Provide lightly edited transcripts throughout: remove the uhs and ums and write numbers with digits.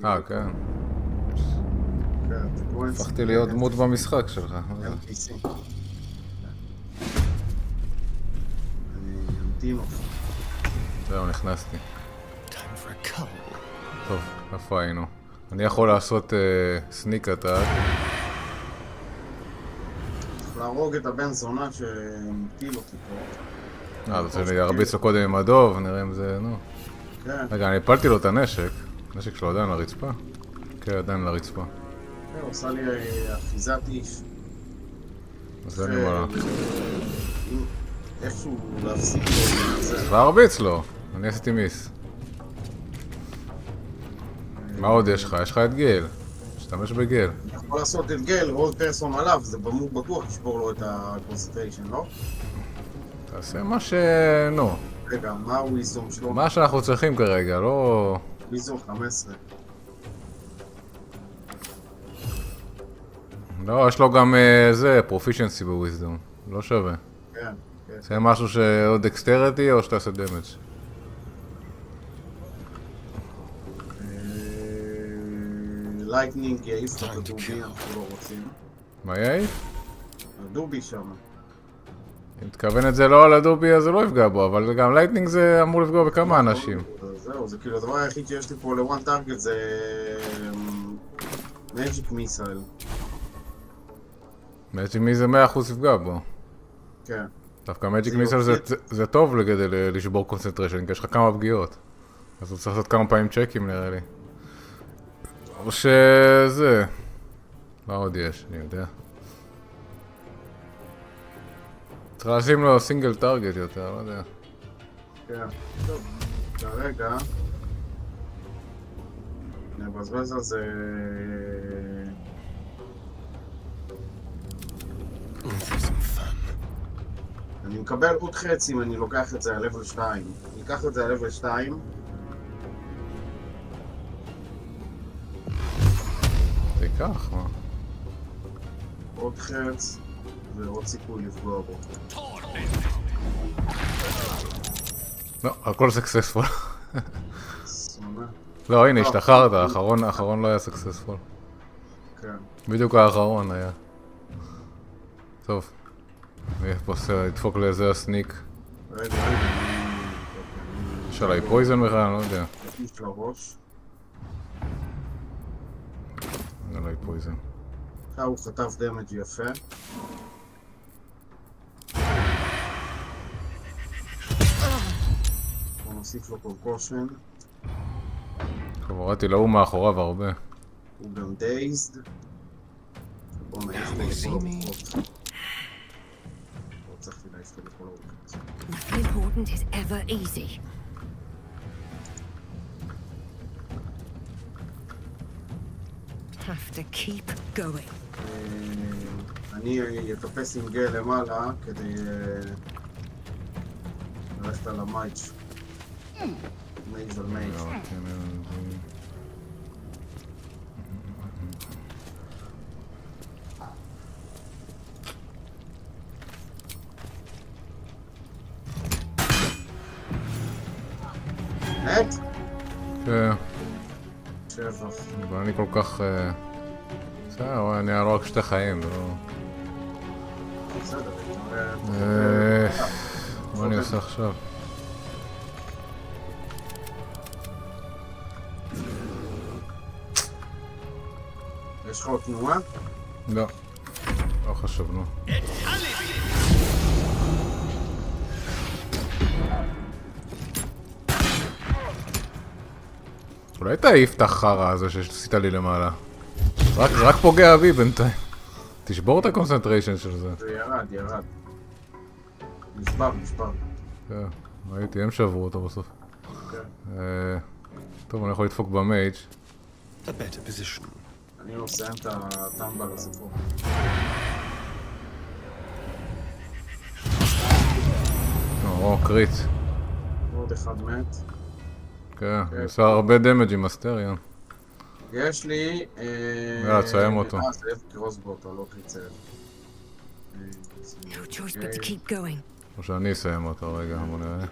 כן. כן, הפכתי להיות דמות במשחק שלך. NPC. אני אמתין אותך. זהו, נכנסתי. טוב, איפה היינו? אני יכול לעשות סניק אטאק. צריך להרוג את הבן זונה שמטיל אותי פה. אתה רוצה להרביץ לו קודם עם הדוב, נראה אם זה... נו. כן. רגע, אני הפלתי לו את הנשק. הנשק שלו עדיין לרצפה? כן, עדיין לרצפה. כן, הוא עושה לי אחיזת איש. אז אין לי מה. איכשהו להפסיק לו את זה. להרביץ לו! אני עשיתי מיס. מה עוד יש לך? יש לך את גל. תשתמש בגל. אני יכול לעשות את גל, רול פרסון עליו, זה בטוח לשבור לו את הקונסנטריישן, לא? תעשה מה ש... נו. רגע, מה הוויזום שלו? מה שאנחנו צריכים כרגע, לא... וויזום 15. לא, יש לו גם זה, פרופישנסי בוויזדום. לא שווה. כן, כן. זה משהו שעוד דקסטריטי או שתעשה דמג'? לייטנינג יעיף את הדובי, אנחנו לא רוצים. מה יעיף? הדובי שם. אם תכוון את זה לא על הדובי אז זה לא יפגע בו, אבל גם לייטנינג זה אמור לפגוע בכמה אנשים. זהו, זה כאילו הדבר היחיד שיש לי פה לוואן טארגט זה... מג'יק מיסייל. מג'יק מיסייל 100% יפגע בו. כן. דווקא מג'יק מיסייל זה טוב כדי לשבור קונסנטריישן, כי יש לך כמה פגיעות. אז הוא צריך לעשות כמה פעמים צ'קים נראה לי. או שזה... מה עוד יש? אני יודע. צריך לשים לו סינגל טארגט יותר, לא יודע. כן. טוב, כרגע... נבזבז על זה... אני מקבל עוד חצי אם אני לוקח את זה על level 2. אני אקח את זה על level 2. תיקח, מה? עוד חץ ועוד סיכוי לפגוע בו. לא, הכל סקסספול. סונה. לא, הנה, השתחררת, האחרון לא היה סקסספול. כן. בדיוק האחרון היה. טוב. אני פה אדפוק לאיזה הסניק. רגע. יש עליי פויזן בכלל, אני לא יודע. יש לראש. אין עליי פויזן. הוא חטף דמג' יפה. בוא נוסיף לו קורקושן. טוב, הורדתי להוא מאחוריו הרבה. הוא גם דייזד. בוא נעיף לו לכל הרוחות. לא צריכתי להעיף לו לכל הרוחות. Nothing important is ever easy. Have to keep going. אני אטפס עם גל למעלה כדי ללכת על המייג' מייג' על מייג'. נט? כן. שבח. אבל אני כל כך... בסדר, אני אראה רק שתי חיים, זה לא... בסדר, מה אני עושה עכשיו? יש לך עוד תנועה? לא. לא חשבנו. אולי תעיף את החרא הזה שעשית לי למעלה. רק פוגע בי בינתיים. תשבור את הקונסנטריישן של זה. זה ירד. נשבר. כן, ראיתי, הם שברו אותו בסוף. טוב, אני יכול לדפוק במייג'. אני לא מסיים את הטמבל הזה פה. או, קריט. עוד אחד מת. כן, אני עושה הרבה דמג' עם אסטריון. יש לי... יאללה, תסיים אותו. זה קרוסבוט, לא קריצר. No choice but to keep going. או שאני אסיים אותו רגע, בוא נראה.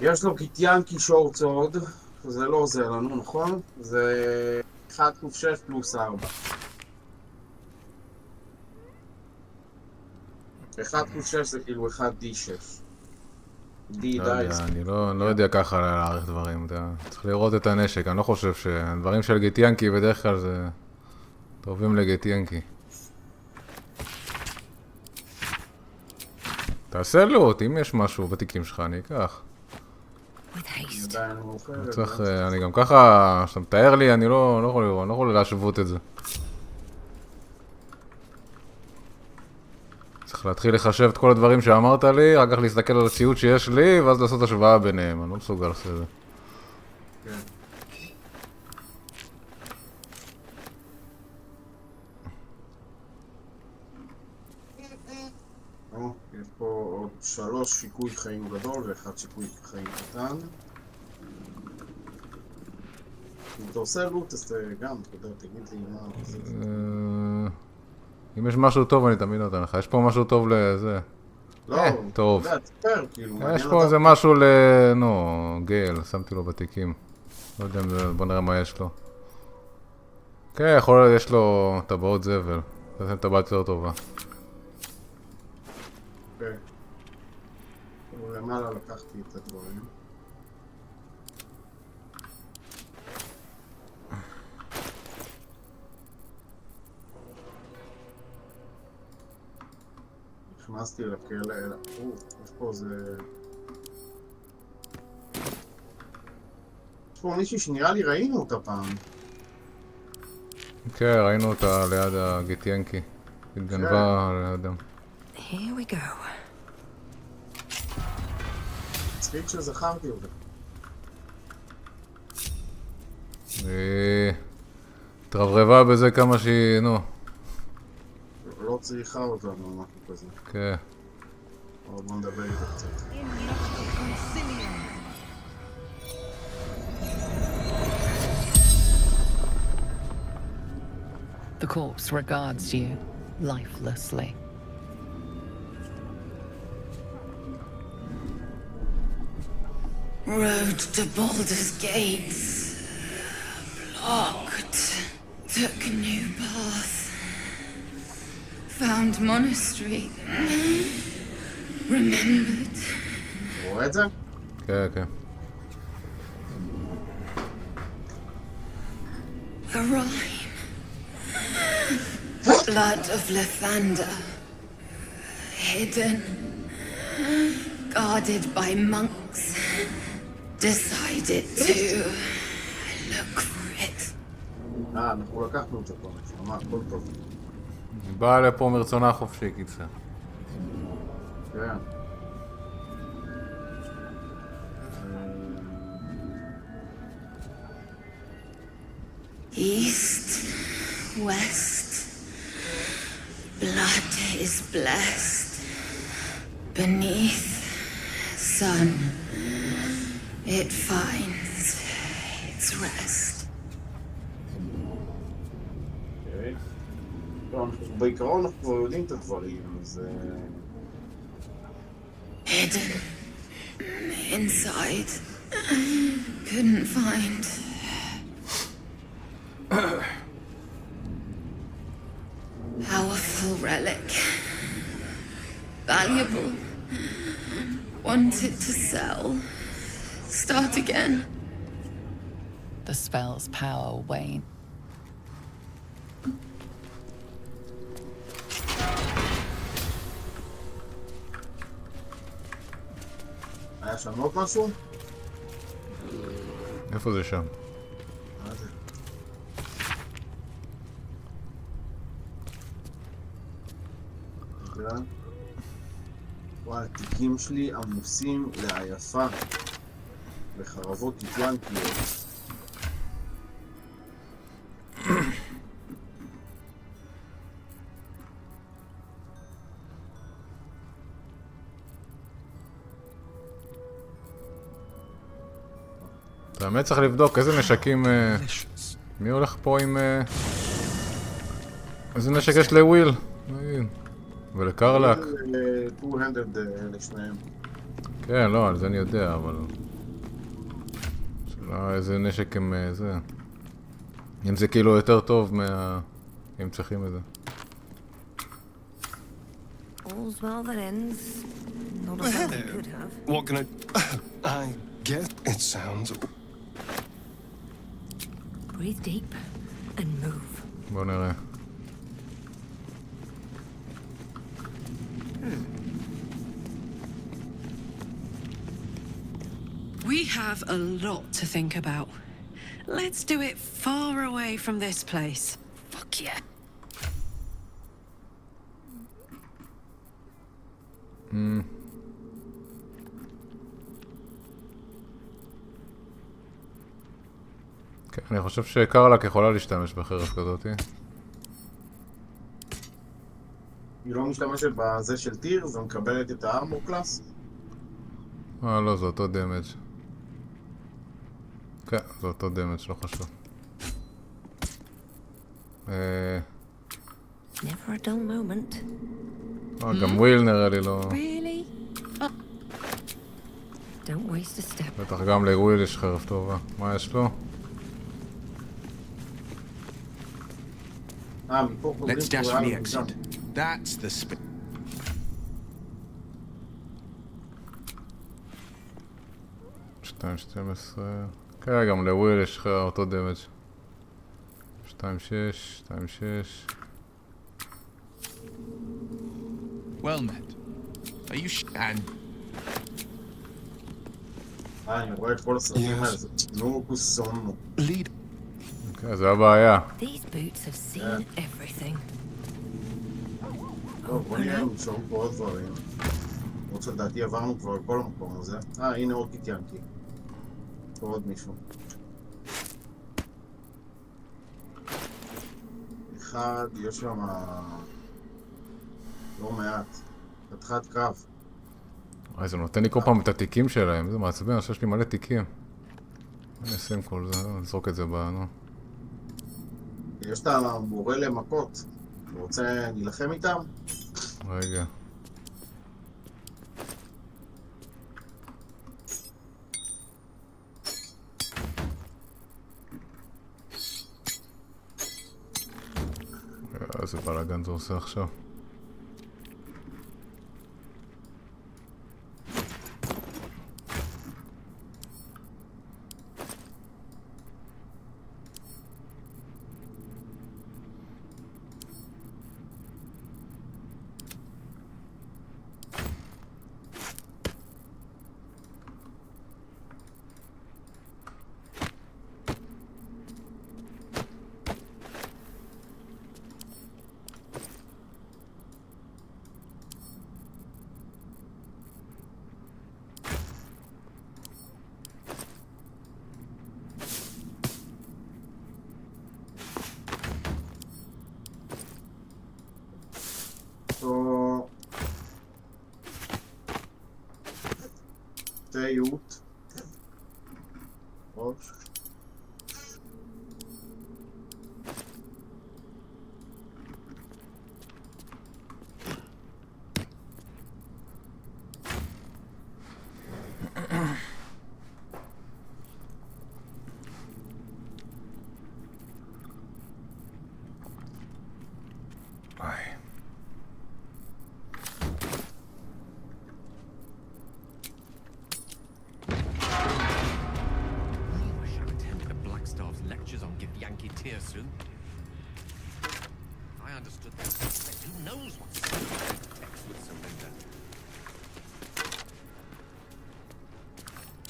יש לו קיטיאנקי שורטס עוד, זה לא עוזר לנו, נכון? זה 1q6 פלוס 4. 1q6 זה כאילו 1d6. D לא יודע, דייס. אני לא יודע ככה להעריך דברים, אתה צריך לראות את הנשק, אני לא חושב שהדברים של גיטיאנקי בדרך כלל זה טובים לגיטיאנקי. תעשה לוט, אם יש משהו בתיקים שלך אני אקח. With haste. עדיין מאוחרת. צריך, אני גם ככה, כשאתה מתאר לי, אני לא יכול להשוות את זה. צריך להתחיל לחשב את כל הדברים שאמרת לי, רק כך להסתכל על הציוד שיש לי, ואז לעשות השוואה ביניהם, אני לא מסוגל לעשות את זה. כן. יש פה עוד 3 שיקוי חיים גדול ו1 שיקוי חיים קטן. אם אתה עושה לוט, אז גם, אתה יודע, תגיד לי מה זה. אם יש משהו טוב אני תמיד נותן לך, יש פה משהו טוב לזה. לא, טוב. אתה יודע, תספר, כאילו. יש פה איזה משהו גייל, שמתי לו בתיקים. לא יודע אם זה, בוא נראה מה יש לו. כן, יכול להיות, יש לו טבעות זבל. זה עושה טבעת יותר טובה. אוקיי. למעלה לקחתי את הדברים. נכנסתי לכלא, יש פה איזה... יש פה מישהי שנראה לי ראינו אותה פעם. כן, ראינו אותה ליד הגיטיאנקי. התגנבה לידם. Here we go. צחיק שזכרתי אותה. היא התרברבה בזה כמה שהיא, לא צריכה אותנו או משהו כזה. כן. אבל בוא נדבר איתה קצת. The corpse regards you lifelessly. Road to Baldur's gates. Blocked. Took a new path. Found monastery. Remembered. רואה את זה? כן, כן. A rhyme. Blood of Lathander. Hidden. Guarded by monks. Decided to look for it. אנחנו לקחנו את זה פה, נשמע, הכל טוב. היא באה לפה מרצונה החופשי, קיצר. כן. East, west, blood is blessed. Beneath, sun, it finds its rest. אוקיי. בעיקרון אנחנו כבר יודעים את הדברים, אז... Hidden inside, couldn't find. Powerful relic, valuable. Wanted to sell, start again. The spell's power wane. היה שם עוד משהו? איפה זה שם? מה זה? רגע. וואי, התיקים שלי עמוסים לעייפה. בחרבות קיטיאנקיות. באמת צריך לבדוק איזה נשקים... מי הולך פה עם... איזה נשק יש לוויל? ולקרלק. two-handed לשניהם. כן, לא, על זה אני יודע, אבל... איזה נשק עם זה. אם זה כאילו יותר טוב אם צריכים את זה. All's well that ends. Not as well as could have. What can I... I guess it sounds... Breathe deep and move. בוא נראה. We have a lot to think about. Let's do it far away from this place. Fuck yeah. כן, אני חושב שקרלק יכולה להשתמש בחרב כזאתי. היא לא משתמשת בזה של טיר, זה מקבלת את הארמור קלאס? לא, זה אותו דמג'. כן, זה אותו דמג', לא חשוב. Never a dull moment. גם וויל נראה לי לא... Really? Don't waste a step. בטח גם לוויל יש חרב טובה. מה יש לו? מפה קוראים Let's dash for the exit. That's the spin. שתיים 12. כן, גם לוויל יש לך אותו דמג'. 2-6, 2-6. Well met. Are you and... אני רואה את כל הסרטים האלה, זה נורקוס סונו. Lead. כן, זה הבעיה. These boots have seen everything. טוב, בוא נראה, נשארו פה עוד דברים. למרות שלדעתי עברנו כבר כל המקום הזה. הנה עוד קיטיינקי. פה עוד מישהו. אחד, יש שם... לא מעט. חתיכת קרב. זה נותן לי כל פעם את התיקים שלהם, זה מעצבן, אני חושב שיש לי מלא תיקים. אני אשים כל זה, נזרוק את זה נו. יש את המורה למכות. אתה רוצה להילחם איתם? רגע. איזה בלאגן זה עושה עכשיו. תהיות. ראש.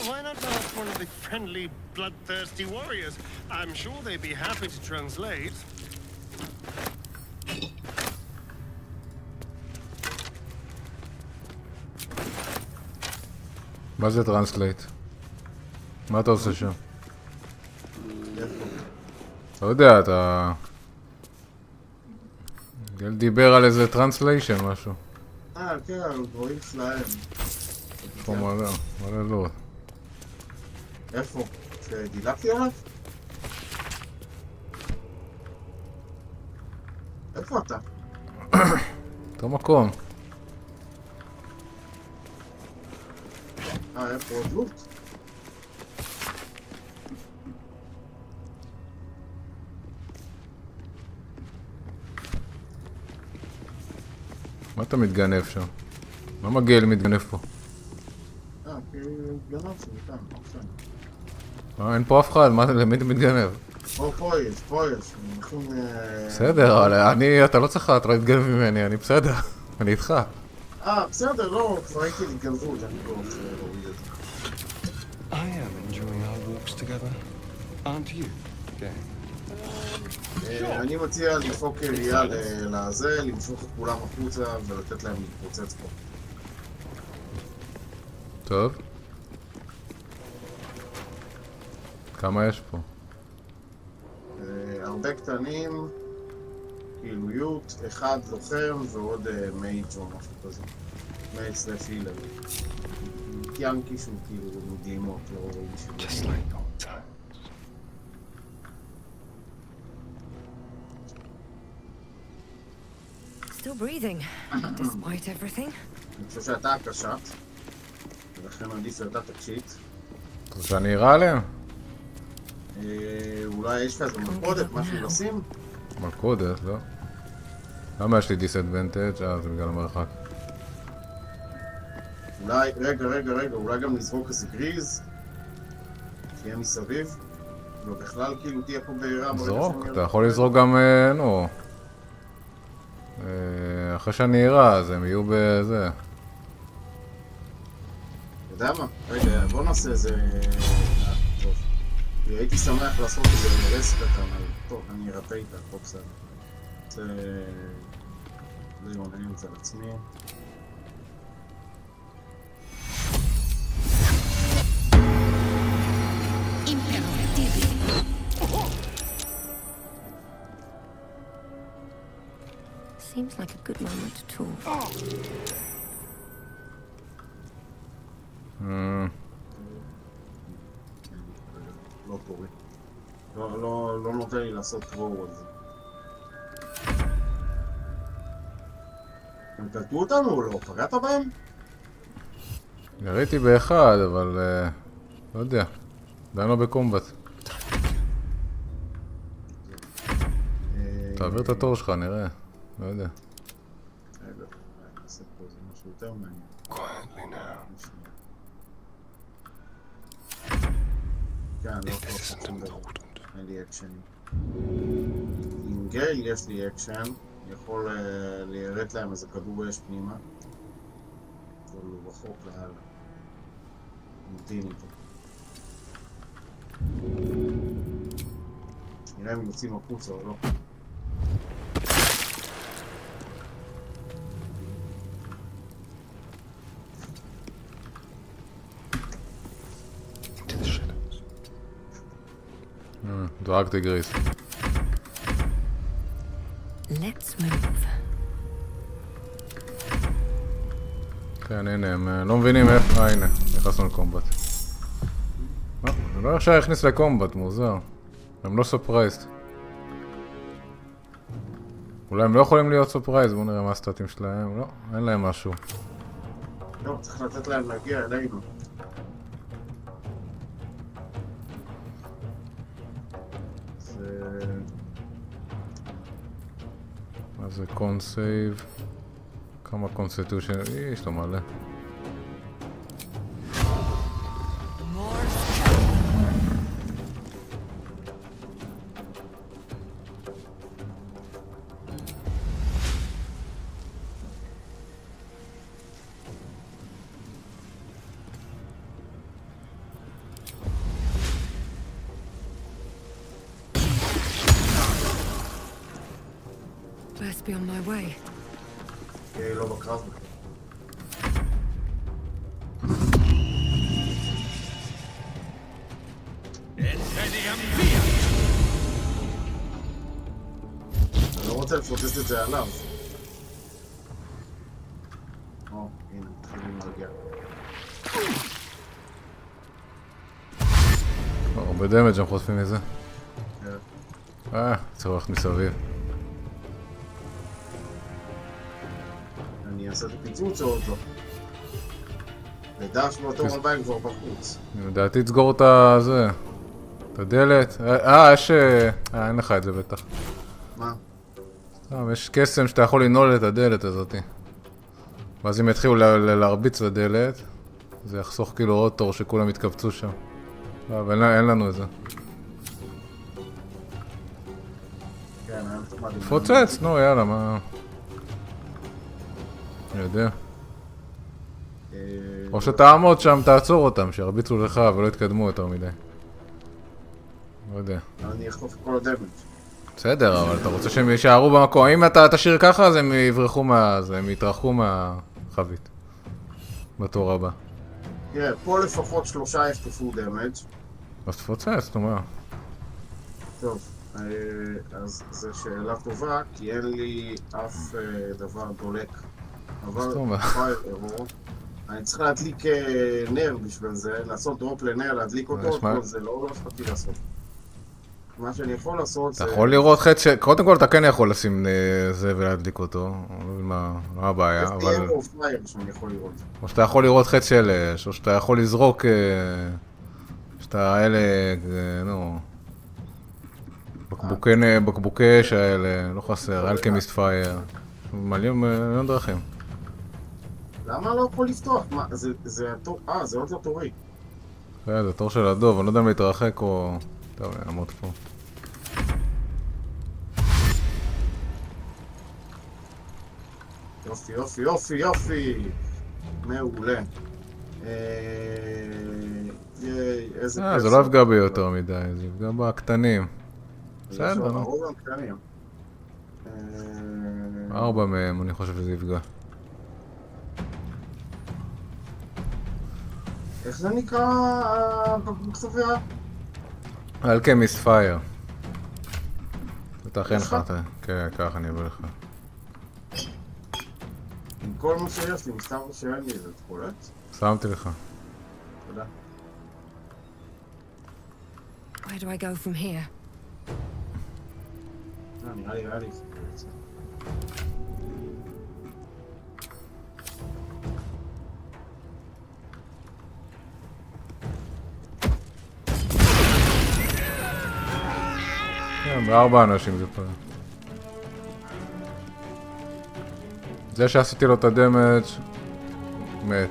Why not ask one of the friendly, bloodthirsty warriors? I'm sure they'd be happy to translate. מה זה טרנסלייט? מה אתה עושה שם? לא יודע, אתה... גל דיבר על איזה טרנסליישן משהו. כן, דברים שלהם. פה מלא לא. איפה? שדילגתי עליו? איפה אתה? אותו מקום. איפה עוד לוט? מה אתה מתגנב שם? מה מגיע לי מתגנב פה? כי גנב שניתן, עכשיו. אין פה אף אחד, למי אתה מתגנב? פה יש. בסדר, אבל אתה לא צריך להתגנב ממני, אני בסדר. אני איתך. בסדר, לא, כבר הייתי להתגנבות, אני לא רוצה להוריד את זה. I am enjoying our walks together. Aren't you, gang? אני מציע לדפוק ירייה לזה, למשוך את כולם החוצה ולתת להם להתפוצץ פה. טוב. כמה יש פה? הרבה קטנים, כאילו יוט, אחד לוחם ועוד מייג' או משהו כזה. מייג' סלש הילר. קיאנקי שהוא כאילו מגלימות, לא רואים בשביל. Just like old times. Still breathing, despite everything. אני חושב שאתה הקשת, ולכן עדיף שאתה תקשיט. אז שאני אראה עליהם? אולי יש לך איזה מלכודת, משהו לשים? מלכודת, לא. למה יש לי דיסאדוונטג'? זה בגלל המרחק. אולי, רגע, אולי גם נזרוק איזה גריז? תהיה מסביב? ובכלל כאילו תהיה פה בעירה? זרוק, אתה יכול לזרוק גם, נו. אחרי שאני אראה, אז הם יהיו בזה. אתה יודע מה? רגע, בוא נעשה איזה... טוב. הייתי שמח לעשות איזה רס קטן, אבל טוב, אני ארפא איתה, פה בסדר. זה... יונעים את זה על עצמי. Seems like a good moment to talk. לא קורה. לא נותן לי לעשות קרור על זה. הם קלטו אותנו או לא? פגעת בהם? יריתי באחד, אבל... לא יודע. עדיין לא בקומבט. תעביר את התור שלך, נראה. לא יודע. רגע, נעשה פה איזה משהו יותר מעניין. Quietly now. כן, לא If this isn't יכול important. אין לי אקשנים. עם גייל יש לי אקשן, אני יכול ליירט להם איזה כדור אש פנימה. אבל הוא רחוק לאללה. נמתין איתו. נראה אם יוצאים החוצה או לא. Into the shadows. דרגתי גריס. Let's move. כן, הנה, הם לא מבינים איפה... הנה, נכנסנו לקומבט. זה לא עכשיו הכניס לקומבט, מוזר. הם לא סופרייסט. אולי הם לא יכולים להיות סופרייסט, בואו נראה מה הסטטים שלהם. לא, אין להם משהו. לא, צריך לתת להם להגיע אלינו. מה זה קונסייב? כמה קונסטיטושן? יש לו מלא. Best be on my way. לא בקרב בכלל. אני לא רוצה לפוצץ את זה עליו. או, הנה, מתחילים להגיע. הרבה דמג' הם חוטפים מזה. כן. צריך ללכת מסביב. אני אעשה את הפיצוץ או עוד לא? לדע שבאותו רבה כבר בחוץ. לדעתי תסגור את זה. את הדלת. יש... אין לך את זה בטח. מה? יש קסם שאתה יכול לנעול את הדלת הזאת. ואז אם יתחילו להרביץ לדלת, זה יחסוך כאילו עוד תור שכולם יתקבצו שם. אבל אין לנו את זה. כן, היה נחמד. תפוצץ, נו יאללה, מה... אני יודע. או שתעמוד שם, תעצור אותם, שירביצו לך ולא יתקדמו יותר מדי. לא יודע. אני אחטוף כל הדמג'. בסדר, אבל אתה רוצה שהם יישארו במקום. אם אתה תשאיר ככה, אז הם יברחו הם יתרחקו מהחבית. בתור הבא. תראה, פה לפחות 3 יחטפו דמג'. אז תפוצץ, נו מה. טוב, אז זו שאלה טובה, כי אין לי אף דבר דולק. אבל פייר אירור. אני צריך להדליק נר בשביל זה, לעשות דרופ לנר, להדליק אותו, כל זה לא אכפתי לעשות. מה שאני יכול לעשות זה... אתה יכול לראות חץ קודם כל אתה כן יכול לשים זה ולהדליק אותו. מה הבעיה, אבל... יש לי אירור פייר שאני יכול לראות. או שאתה יכול לראות חץ של אש, או שאתה יכול לזרוק... שאתה האלה... נו... בקבוקי אש האלה, לא חסר, אלכמיסט פייר. מלא דרכים. למה לא יכול לפתוח? מה, זה התור... זה עוד לא תורי. זה תור של הדוב, אני לא יודע אם להתרחק או... טוב, נעמוד פה. יופי, יופי, יופי, יופי! מעולה. איזה כיף. זה לא יפגע בי יותר מדי, זה יפגע בקטנים. בסדר, נו. הרוב הם קטנים. 4 מהם, אני חושב שזה יפגע. איך זה נקרא בקבוק סביר? אלכמיסט פייר. אתה אכן לך, כן, ככה אני אבוא לך. עם כל מה שיש לי, מסתם שאין לי, זה תקולת? שמתי לך. תודה. Where do I go from here? נראה לי. כן, 4 אנשים זה פעם. זה שעשיתי לו את הדמג' מת.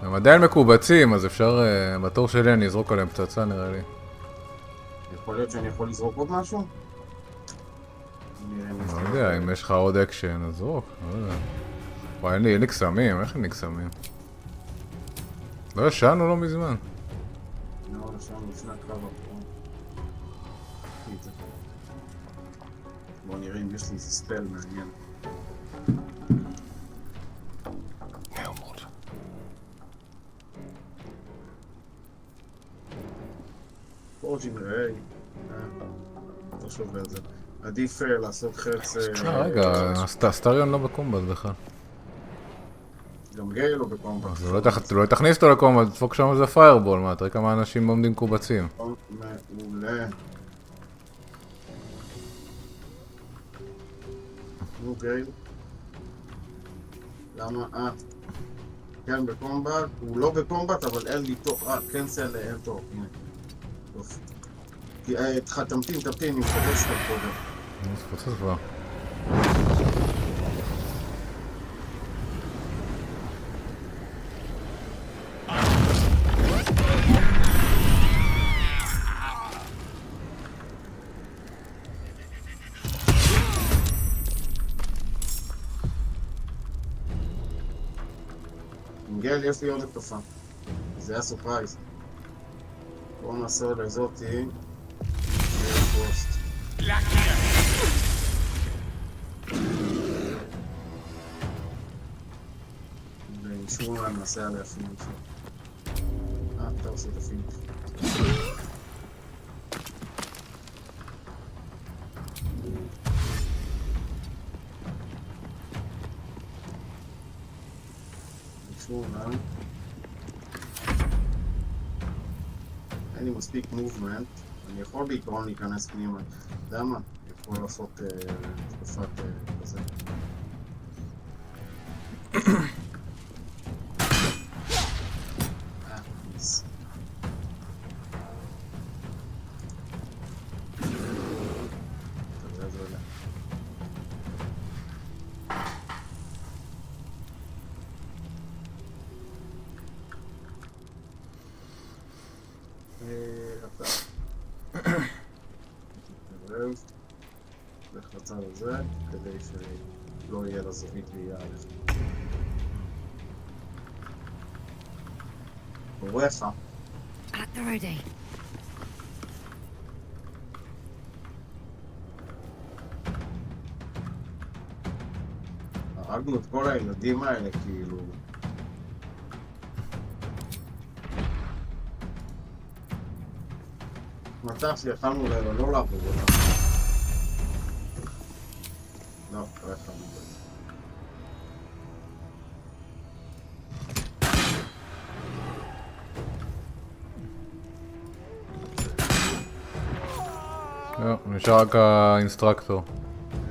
הם עדיין מקובצים, אז אפשר... בתור שלי אני אזרוק עליהם פצצה נראה לי. יכול להיות שאני יכול לזרוק עוד משהו? לא יודע, אם יש לך עוד אקשן, אז זרוק. לא יודע. וואי, אין לי קסמים, איך אין לי קסמים? לא ישנו לא מזמן. לא, ישנו לפני הקרב האחרון. בוא נראה אם יש לי איזה ספל מעניין. פורג'ינג ריי. לא שווה את זה. עדיף לעשות חץ... רגע, הסטריון לא בקומבט בכלל. גם גייל לא בקומבט. אז לא תכניס אותו לקומבט, תדפוק שם איזה פיירבול, מה? תראה כמה אנשים עומדים קובצים. מעולה. נו גייל. למה? כן בקומבט, הוא לא בקומבט אבל אין לי תור, קנסל אין תור, הנה. תמתין, אני מחדש אותם קודם. אני מפוצץ כבר. גל, יש לי עוד התקפה. זה היה סופרייז. בואו נעשה לזאתי. ואישרו להם נעשה עליה פיניש. אתה עושה את הפיניש. אישרו להם. אין לי מספיק מובמנט. אני יכול בעיקרון להיכנס פנימה. אתה יודע מה? אני יכול לעשות תקופת כזה. אתה. תתקרב. לך לצד הזה, כדי שלא יהיה לזווית ראייה עליך. עורך. At the ready. הרגנו את כל הילדים האלה, כאילו... מצב שיכלנו לא לעבור אותם. לא, לא יכלנו בזה. לא, נשאר רק האינסטרקטור.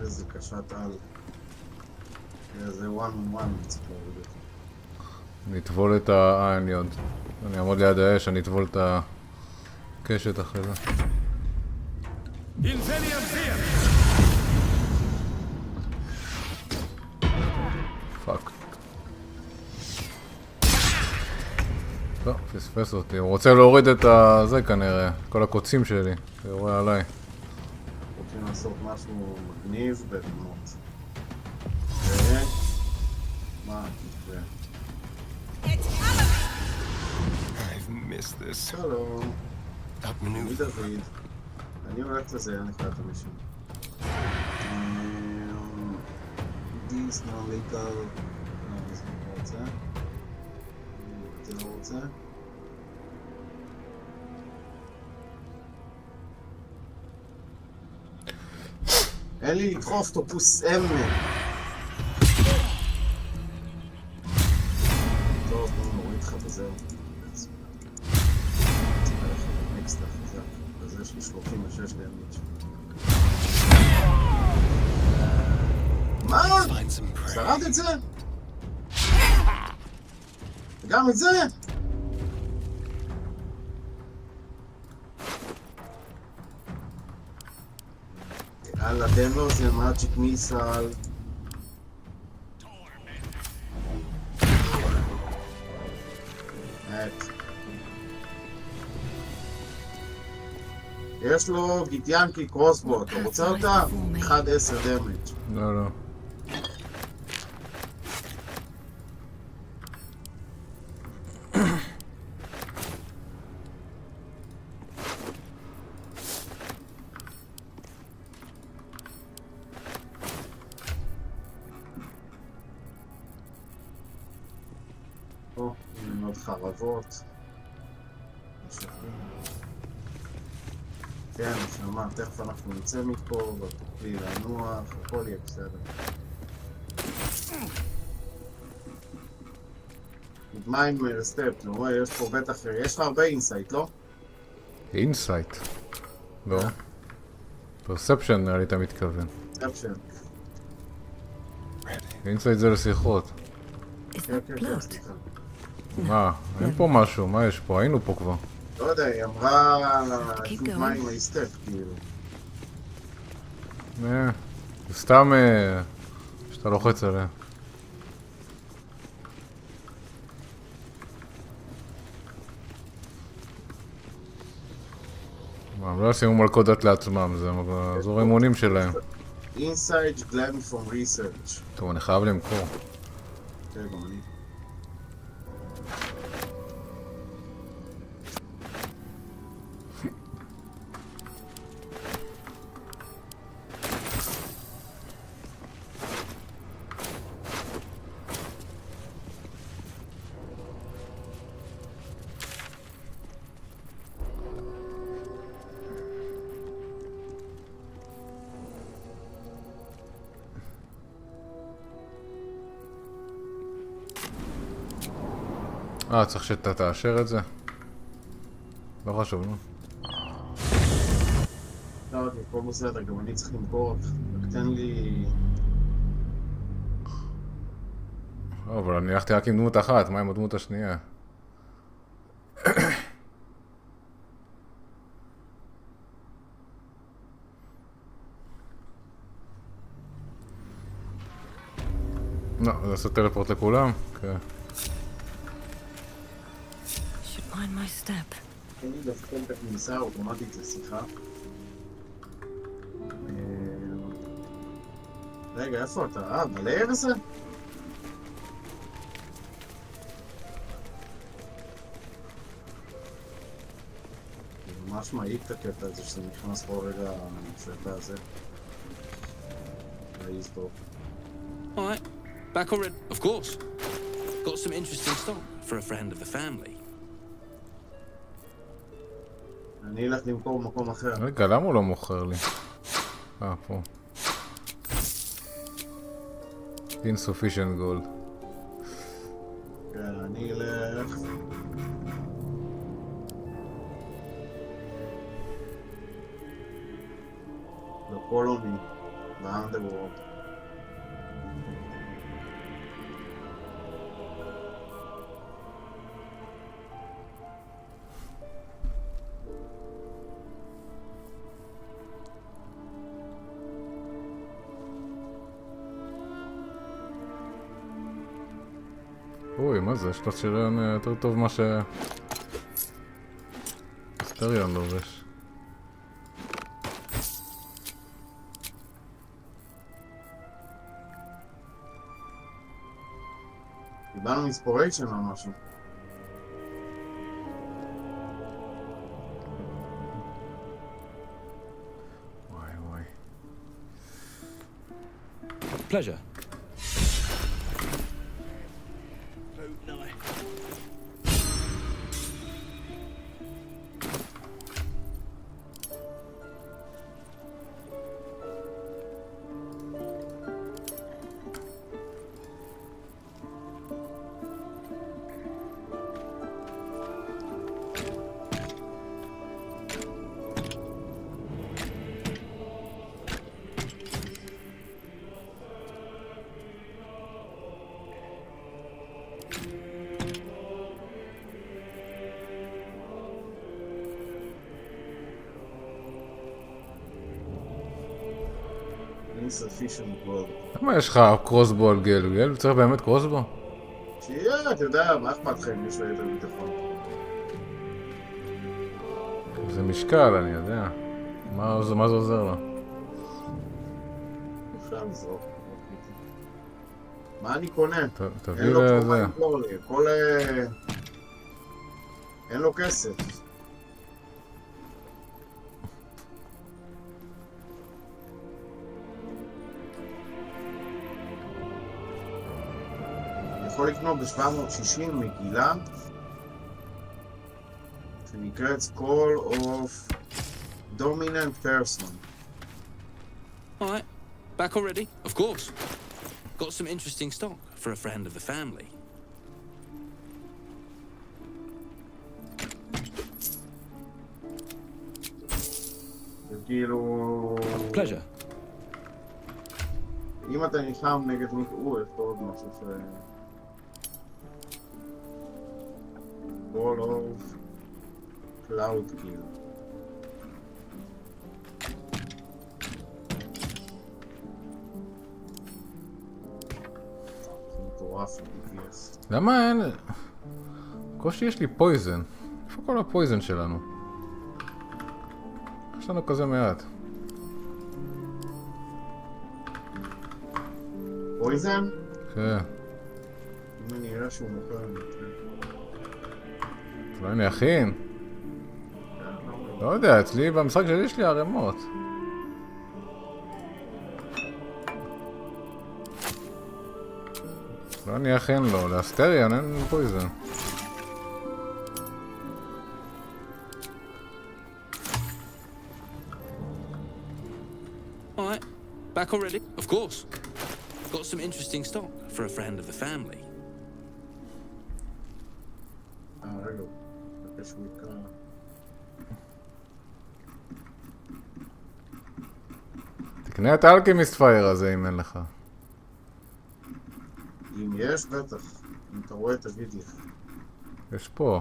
איזה קשת על. זה one on one צריך להוריד אותו. נטבול את אני עוד. אני אעמוד ליד האש, אני אטבול את הקשת אחרי זה. פאק. לא, פספס אותי. הוא רוצה להוריד את זה כנראה. כל הקוצים שלי. הוא רואה עליי. רוצים לעשות משהו מגניב ולמות. מה? זה. I've missed this. שלום. Up אני maneuver. דוד. אני הולך לזה, אני חייב את המשם. דיס נעליקה. זה לא רוצה. זה לא רוצה. אין לי לדחוף טופוס אמן. טוב, בואו נוריד לך וזהו. אקסטרה חזק. אז יש לי 36 דמיץ'. מה? Find some prey. שרד את זה? גם את זה? יאללה, תן לו זה מאג'יק מיסל. יש לו גיטיאנקי קרוסבו, אתה רוצה אותה? 1-10 דמג'. לא, לא. פה, עם עוד חרבות. כן, נשמע, תכף אנחנו נצא מפה, ותוכלי לנוח, הכל יהיה בסדר. מה עם סטפ? אתה רואה, יש פה בטח, יש לך הרבה אינסייט, לא? אינסייט. לא. פרספשן נראה לי אתה מתכוון. סטפשן. אינסייט זה לשיחות. Is כן, that כן, blood? כן, סליחה. מה? אין פה משהו, מה יש פה? היינו פה כבר. לא יודע, היא אמרה Keep שוב going. מה עם הסטפ, כאילו. זה סתם שאתה לוחץ עליה. הם לא עושים מלכודת לעצמם, זה אזור אימונים שלהם. אינסייט גלן פרום ריסרצ'. טוב, אני חייב למכור. כן, גם אני. צריך שאתה תאשר את זה? לא חשוב, נו. לא, הכל בסדר, גם אני צריך למכור, רק תן לי... אבל אני הלכתי רק עם דמות אחת, מה עם הדמות השנייה? לא, זה לעשות טלפורט לכולם? כן. Should mind my step. תן לי דווקא את הכניסה האוטומטית לשיחה. רגע, איפה אתה? בלער הזה? זה ממש מעיק את הקטע הזה שזה נכנס פה רגע לשקע הזה. להעיז טוב. Alright, back already? Of course. Got some interesting stock for a friend of the family. אני אלך למכור במקום אחר. רגע, למה הוא לא מוכר לי? פה. Insufficient gold. כן, אני אלך... לקולוני, באנדרוורד. אוי, מה זה? יש לו שריון יותר טוב מה ש... סטריון לובש. קיבלנו אינספיריישן או משהו. וואי וואי. Pleasure. insufficient gold. למה יש לך קרוסבו על גל? גל צריך באמת קרוסבו? שיהיה, אתה יודע, מה אכפת לכם? יש לו יותר ביטחון. זה משקל, אני יודע. מה זה עוזר לו? אפשר לזרוק. מה אני קונה? תביא אין לו לזה. כלום למכור לי. כל... אין לו כסף. אני יכול לקנות ב-760 מגילה שנקראת Call of Dominant Person. Alright, back already? Of course. Got some interesting stock for a friend of the family. זה כאילו... Pleasure. אם אתה נלחם נגד מישהו, יש פה עוד משהו ש... Call of Cloud Kill. מטורף, BTS. למה אין... קושי יש לי פויזן. איפה כל הפויזן שלנו? יש לנו כזה מעט. פויזן? כן. אם אני אראה שהוא מוכר אני אתן. אולי אני אכין? לא יודע, אצלי במשחק שלי יש לי ערימות. לא אני אכין לו, לאסטריון אין פויזן. Alright, back already? Of course. Got some interesting stock for a friend of the family. רגע, מבקש שהוא יקרא. תקנה את האלכימיסט פייר הזה אם אין לך. אם יש, בטח. אם אתה רואה, תגיד לי. יש פה.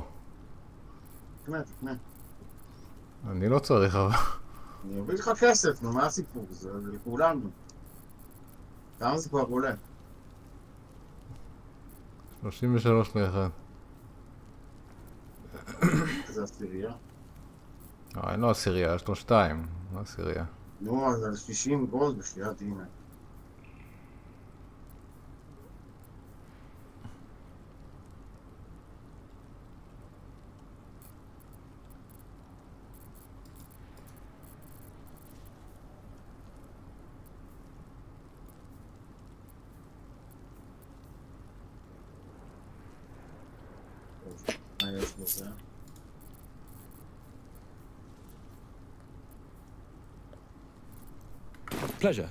תקנה. אני לא צריך אבל. אני אביא לך כסף, נו, מה הסיפור? זה לכולנו. כמה זה כבר עולה? 33 ל-1. איזה עשירייה? אין לו עשירייה, יש לו 2. לא עשירייה. נו, אז על 60 גולד בחייאת, הנה. מה יש בזה? Pleasure.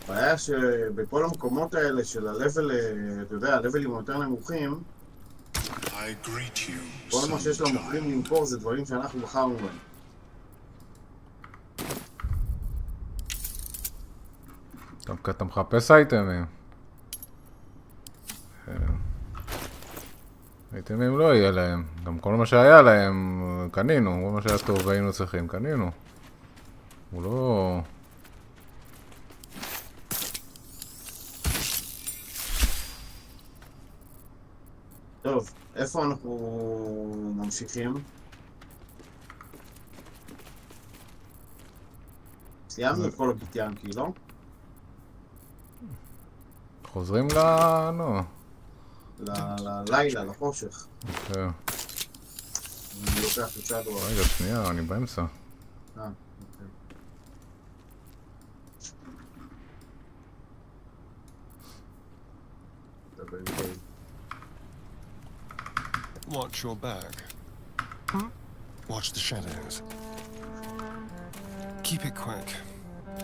הבעיה שבכל המקומות האלה של ה-level, אתה יודע, ה-levelים יותר נמוכים, כל מה שיש למוכרים למכור זה דברים שאנחנו בחרנו בהם. אתה מחפש אייטמים. אייטמים לא יהיה להם. גם כל מה שהיה להם, קנינו. כל מה שהיה טוב והיינו צריכים, קנינו. הוא לא... טוב, איפה אנחנו ממשיכים? סיימנו את כל הביטיאנקי, לא? חוזרים נו. ללילה, לחושך. אוקיי. אני לוקח את שדו. רגע, שנייה, אני באמצע. אוקיי. Watch your back. Watch the shadows. Keep it quick.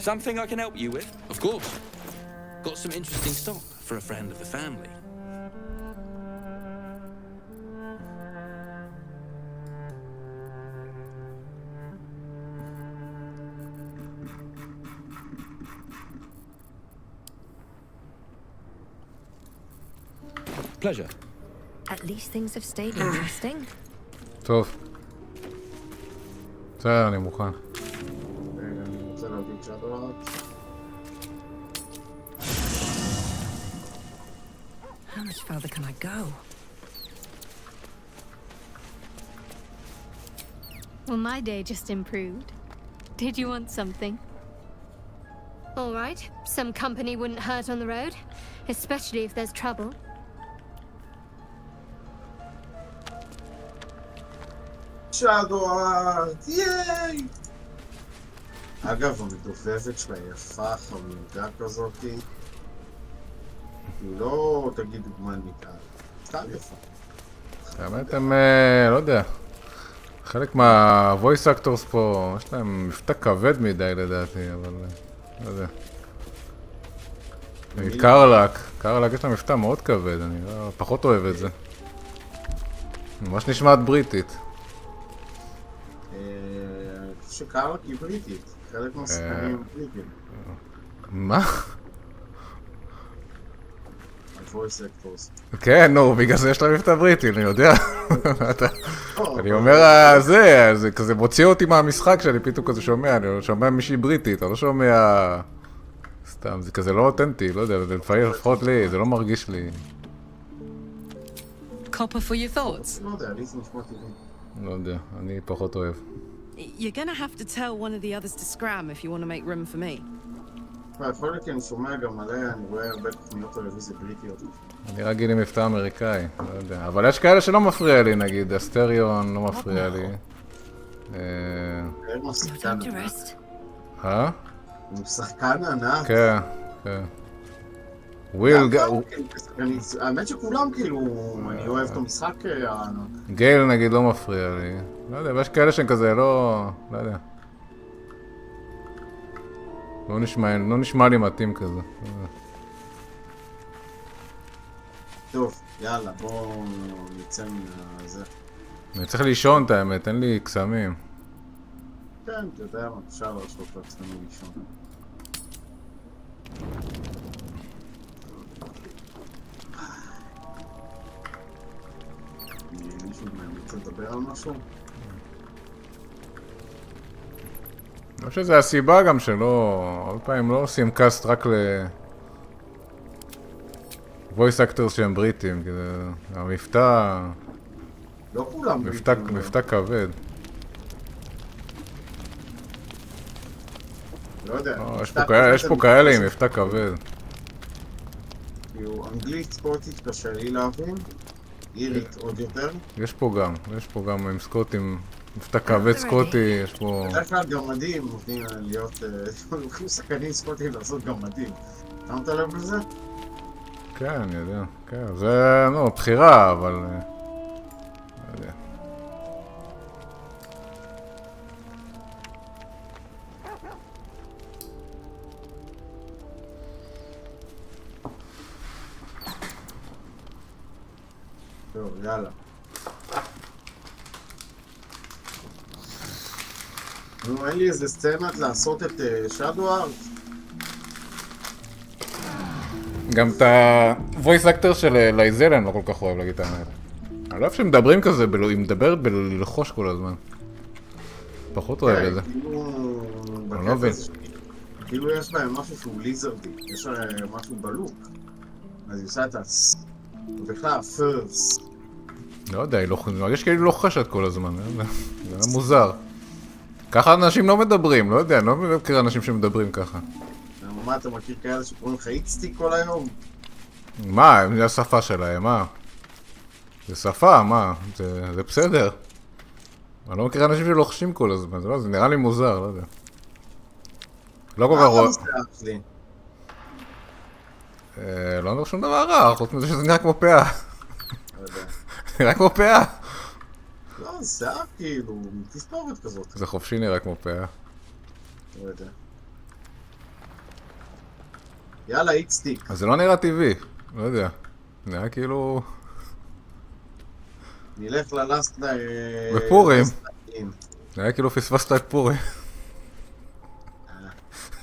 Something I can help you with? Of course. Got some interesting stock for a friend of the family. Pleasure. At least things have stayed interesting. טוב. בסדר, אני מוכן. אני רוצה להביא את שדו. How much further can I go? Well, my day just improved. Did you want something? All right. Some company wouldn't hurt on the road, especially if there's trouble. שדו, ייי! אגב, המדובבת שלה יפה, חמודה כזאת. היא לא תגיד דוגמנית, סתם יפה. האמת הם, לא יודע. חלק מה-voice actors פה, יש להם מבטא כבד מדי לדעתי, אבל לא יודע. קרלק יש לה מבטא מאוד כבד, אני פחות אוהב את זה. ממש נשמעת בריטית. אני חושב שקרלק היא בריטית, חלק מהשחקנים בריטים. מה? ה-voice actors. כן, נו, בגלל זה יש לה מבטא בריטי, אני יודע. אני אומר, זה כזה מוציא אותי מהמשחק שאני פתאום כזה שומע, אני שומע מישהי בריטית, אני לא שומע... סתם, זה כזה לא אותנטי, לא יודע, לפחות לי, זה לא מרגיש לי. Copper for your thoughts? לא יודע, לי זה נשמע טבעי. לא יודע, אני פחות אוהב. You're gonna have to tell one of the others to scram if you want to make room for me. יכול להיות כי אני שומע גם מלא, אני רואה הרבה תוכניות טלוויזיה בריטיות. אני רגיל עם מבטא אמריקאי, לא יודע. אבל יש כאלה שלא מפריע לי, נגיד, הסטריון לא מפריע לי. הוא שחקן ענק. הוא שחקן ענק. כן, כן. וויל... האמת שכולם כאילו, אני אוהב את המשחק הענק. גייל נגיד לא מפריע לי. לא יודע, ויש כאלה שהם כזה לא... לא יודע. לא נשמע לי מתאים כזה. טוב, יאללה, בואו נצא מזה. אני צריך לישון את האמת, אין לי קסמים. כן, אתה יודע מה, אפשר לשלוט לעצמנו לישון. מישהו רוצה לדבר על משהו? אני חושב שזה הסיבה גם שלא... הרבה פעמים לא עושים קאסט רק ל... voice actors שהם בריטים, כי זה... המבטא... לא כולם בריטים. מבטא כבד. לא יודע. יש פה כאלה עם מבטא כבד. כאילו, אנגלית סקוטית קשה לי להבין, אירית עוד יותר. יש פה גם עם סקוטים, מבטא כבד סקוטי, יש פה... בדרך כלל גמדים נותנים להיות... לוקחים שחקנים סקוטים לעשות גמדים. שמת לב לזה? כן, אני יודע. כן, זה, בחירה, אבל... לא יודע. טוב, יאללה. נו, אין לי איזה סצנת לעשות את שדו ארט. גם את ה-voice actor של לייזל אני לא כל כך אוהב להגיד את האמת. אני לא אוהב שמדברים כזה, היא מדברת בלחוש כל הזמן. פחות אוהב את זה. אני לא מבין. כאילו יש בהם משהו שהוא ליזרדי, יש להם משהו בלוק. אז היא עושה את הס... ובכלל הפרס. לא יודע, היא מרגיש כאילו לוחשת כל הזמן, זה מוזר. ככה אנשים לא מדברים, לא יודע, אני לא מכיר אנשים שמדברים ככה. מה, אתה מכיר כאלה שקוראים לך איצטי כל היום? מה, זה השפה שלהם, מה? זה שפה, מה? זה בסדר. אני לא מכיר אנשים שלוחשים כל הזמן, זה נראה לי מוזר, לא יודע. לא כל כך רואה... לא נראה שום דבר רע, חוץ מזה שזה נראה כמו פאה. נראה כמו פאה. לא, זה כאילו, תספורת כזאת. זה חופשי נראה כמו פאה. לא יודע. יאללה, איקסטיק. אז זה לא נראה טבעי, לא יודע. נראה כאילו... נלך ללאסט... בפורים. נראה כאילו פספסת את פורים.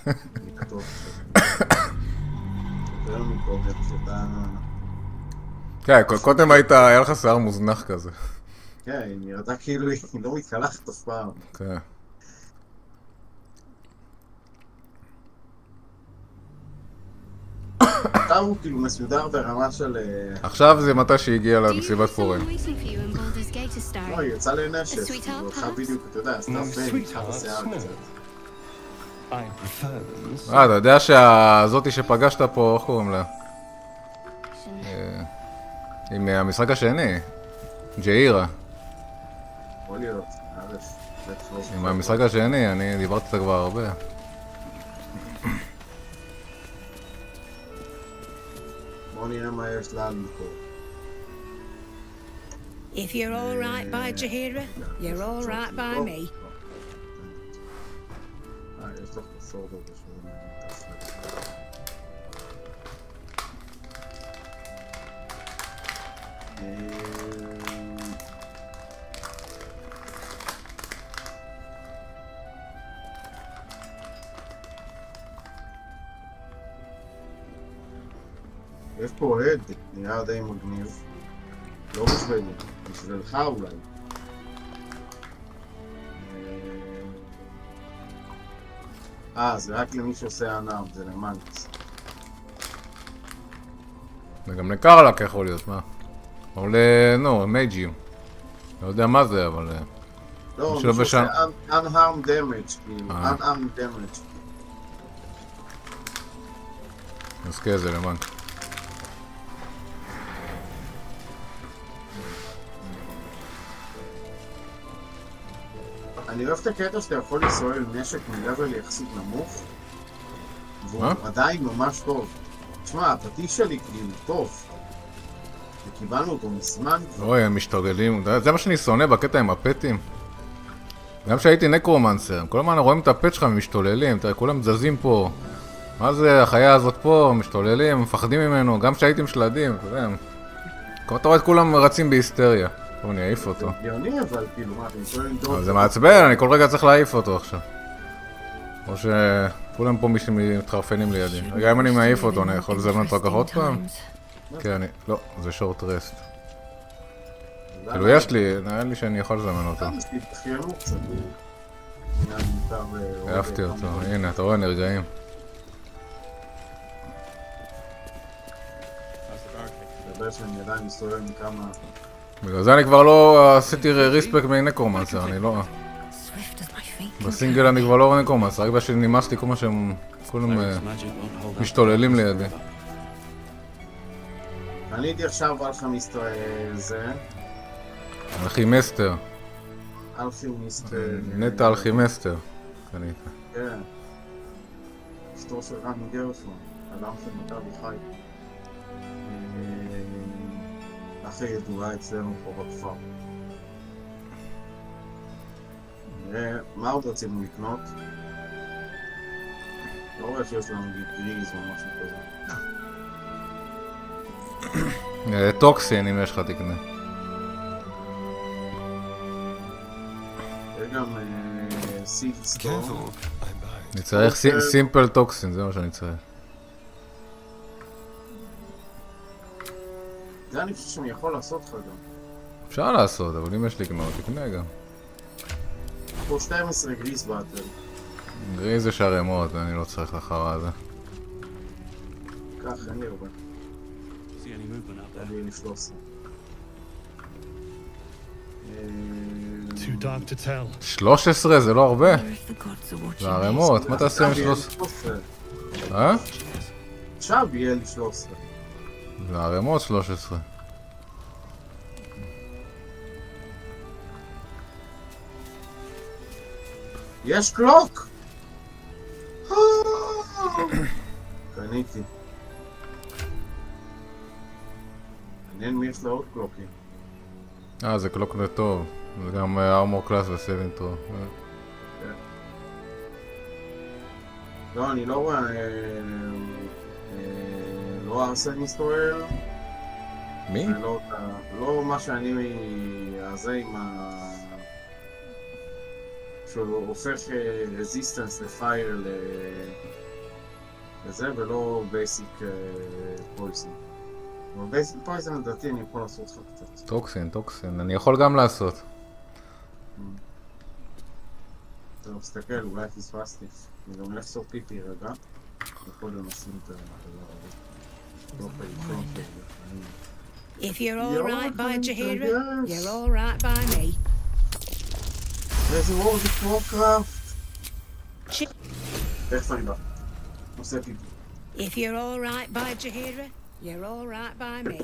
אני כתוב. יותר מקודם שאתה... כן, קודם היה לך שיער מוזנח כזה. כן, היא נראתה כאילו היא לא מתקלחת אף פעם. כן. עכשיו הוא כאילו מסודר ברמה של... עכשיו זה מתי שהגיע למסיבת פורים. לא, היא יצאה לנשף, היא הולכה בדיוק, אתה יודע, עשתה פיין, התחת השיער קצת. אתה יודע שהזאתי שפגשת פה, איך קוראים לה? עם המשחק השני, ג'אירה. יכול להיות, עם המשחק השני, אני דיברתי איתה כבר הרבה. בוא נראה מה יש לנו פה. If you're all right by Jahira, you're all right by me. יש לך בסורדו בשביל... יש פה הד, נראה די מגניב. לא בשבילי, בשבילך אולי. זה רק למי שעושה ענב, זה למנקס. זה גם לקרלק יכול להיות, מה? או מייג'ים. לא יודע מה זה, אבל... לא, מי שעושה unharmed damage, כאילו, unarmed damage. אז כן, זה למנקס. אני אוהב את הקטע שאתה יכול לסועל נשק מלבל יחסית נמוך והוא עדיין ממש טוב. תשמע, הפטיש שלי כאילו טוב וקיבלנו אותו מזמן. אוי, הם משתרגלים, זה מה שאני שונא בקטע עם הפטים. גם שהייתי נקרומנסר, כל הזמן רואים את הפט שלך ומשתוללים, תראה, כולם זזים פה. מה זה, החיה הזאת פה, משתוללים, מפחדים ממנו, גם שהייתי עם שלדים, אתה יודע. אתה רואה את כולם רצים בהיסטריה. בואו אני אעיף אותו. זה הגיוני אבל כאילו מה, אתם יכולים לדעות... זה מעצבן, אני כל רגע צריך להעיף אותו עכשיו. או שכולם פה מתחרפנים לידי. רגע, אם אני מעיף אותו, אני יכול לזמן אותו ככה עוד פעם? כן, אני... לא, זה שורט רסט. כאילו יש לי, נראה לי שאני יכול לזמן אותו. אהבתי אותו, הנה, אתה רואה, נרגעים. בגלל זה אני כבר לא עשיתי ריספקט מנקרומנסר, אני לא... Swift as my feet. בסינגל אני כבר לא רואה נקומס, רק בשביל נמאס לי כל מה שהם כולם משתוללים לידי. קניתי עכשיו אלכימיסט זה. אלכימסטר. אלכימיסט... נטע אלכימסטר. קנית. כן. אשתו של רמי גרשון. אדם של מכבי חיפה. הכי ידועה אצלנו פה בכפר. נראה, מה עוד רצינו לקנות? לא רואה שיש לנו גריז או משהו כזה. טוקסין אם יש לך תקנה. יש גם סיט סטור. אני צריך סימפל טוקסין, זה מה שאני צריך. זה אני חושב שאני יכול לעשות לך גם. אפשר לעשות, אבל אם יש לקנות, תקנה גם. פה 12 גריז באטל. גריז זה שרמות, אני לא צריך לחרה הזה. כך, אין לי הרבה. תביא לי 13. 13 זה לא הרבה. זה הרמות, מה תעשה עם 13? עכשיו יהיה לי 13. זה הרמות 13. יש קלוק! קניתי. מעניין מי יש לו עוד קלוקים. זה קלוק טוב. זה גם ארמור קלאס וסלינטרו. לא, אני לא רואה... לא ארסן מסתואל. מי? לא מה שאני... הזה עם ה... שהוא הופך רזיסטנס לפייר לזה, ולא בייסיק פויזן. אבל בייסיק פויזן לדעתי אני יכול לעשות לך קצת. טוקסין, אני יכול גם לעשות. אתה מסתכל, אולי פספסתי. אני גם הולך לעשות פיפי רגע. וקודם נשים את If you're all right by Jahira, you're all right by me. איזה וורד את וורקראפט. תכף אני בא. עושה פיפי. If you're all right by Jahira, you're all right by me.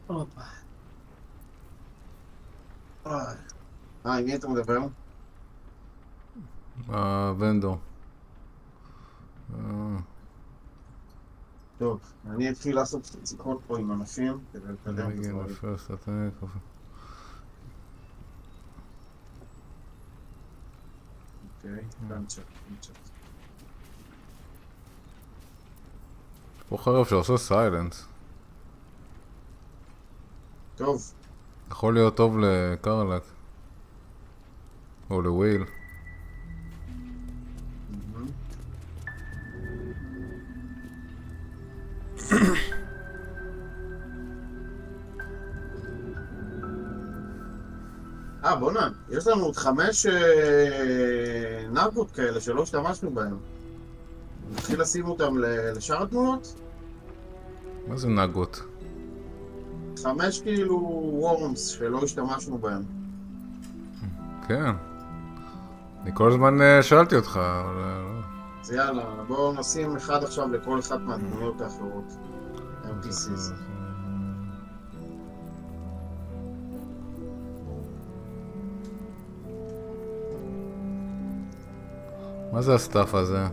הופה. עם מי אתה מדבר? ונדור. טוב, אני אתחיל לעשות קצת שיחות פה עם אנשים כדי לקדם את הדברים. אוקיי, גם צ'ק. פה חרב שעושה סיילנס. טוב. יכול להיות טוב לקרלק. או לוויל. בוא'נה, יש לנו עוד 5 נאגות כאלה שלא השתמשנו בהם. נתחיל לשים אותם לשאר התמונות? מה זה נגות? 5 כאילו וורמס שלא השתמשנו בהם. כן. אני כל הזמן שאלתי אותך, אבל... אז יאללה, בואו נשים אחד עכשיו לכל אחת מהתמונות האחרות. NPCs. מה זה הסטאפ הזה?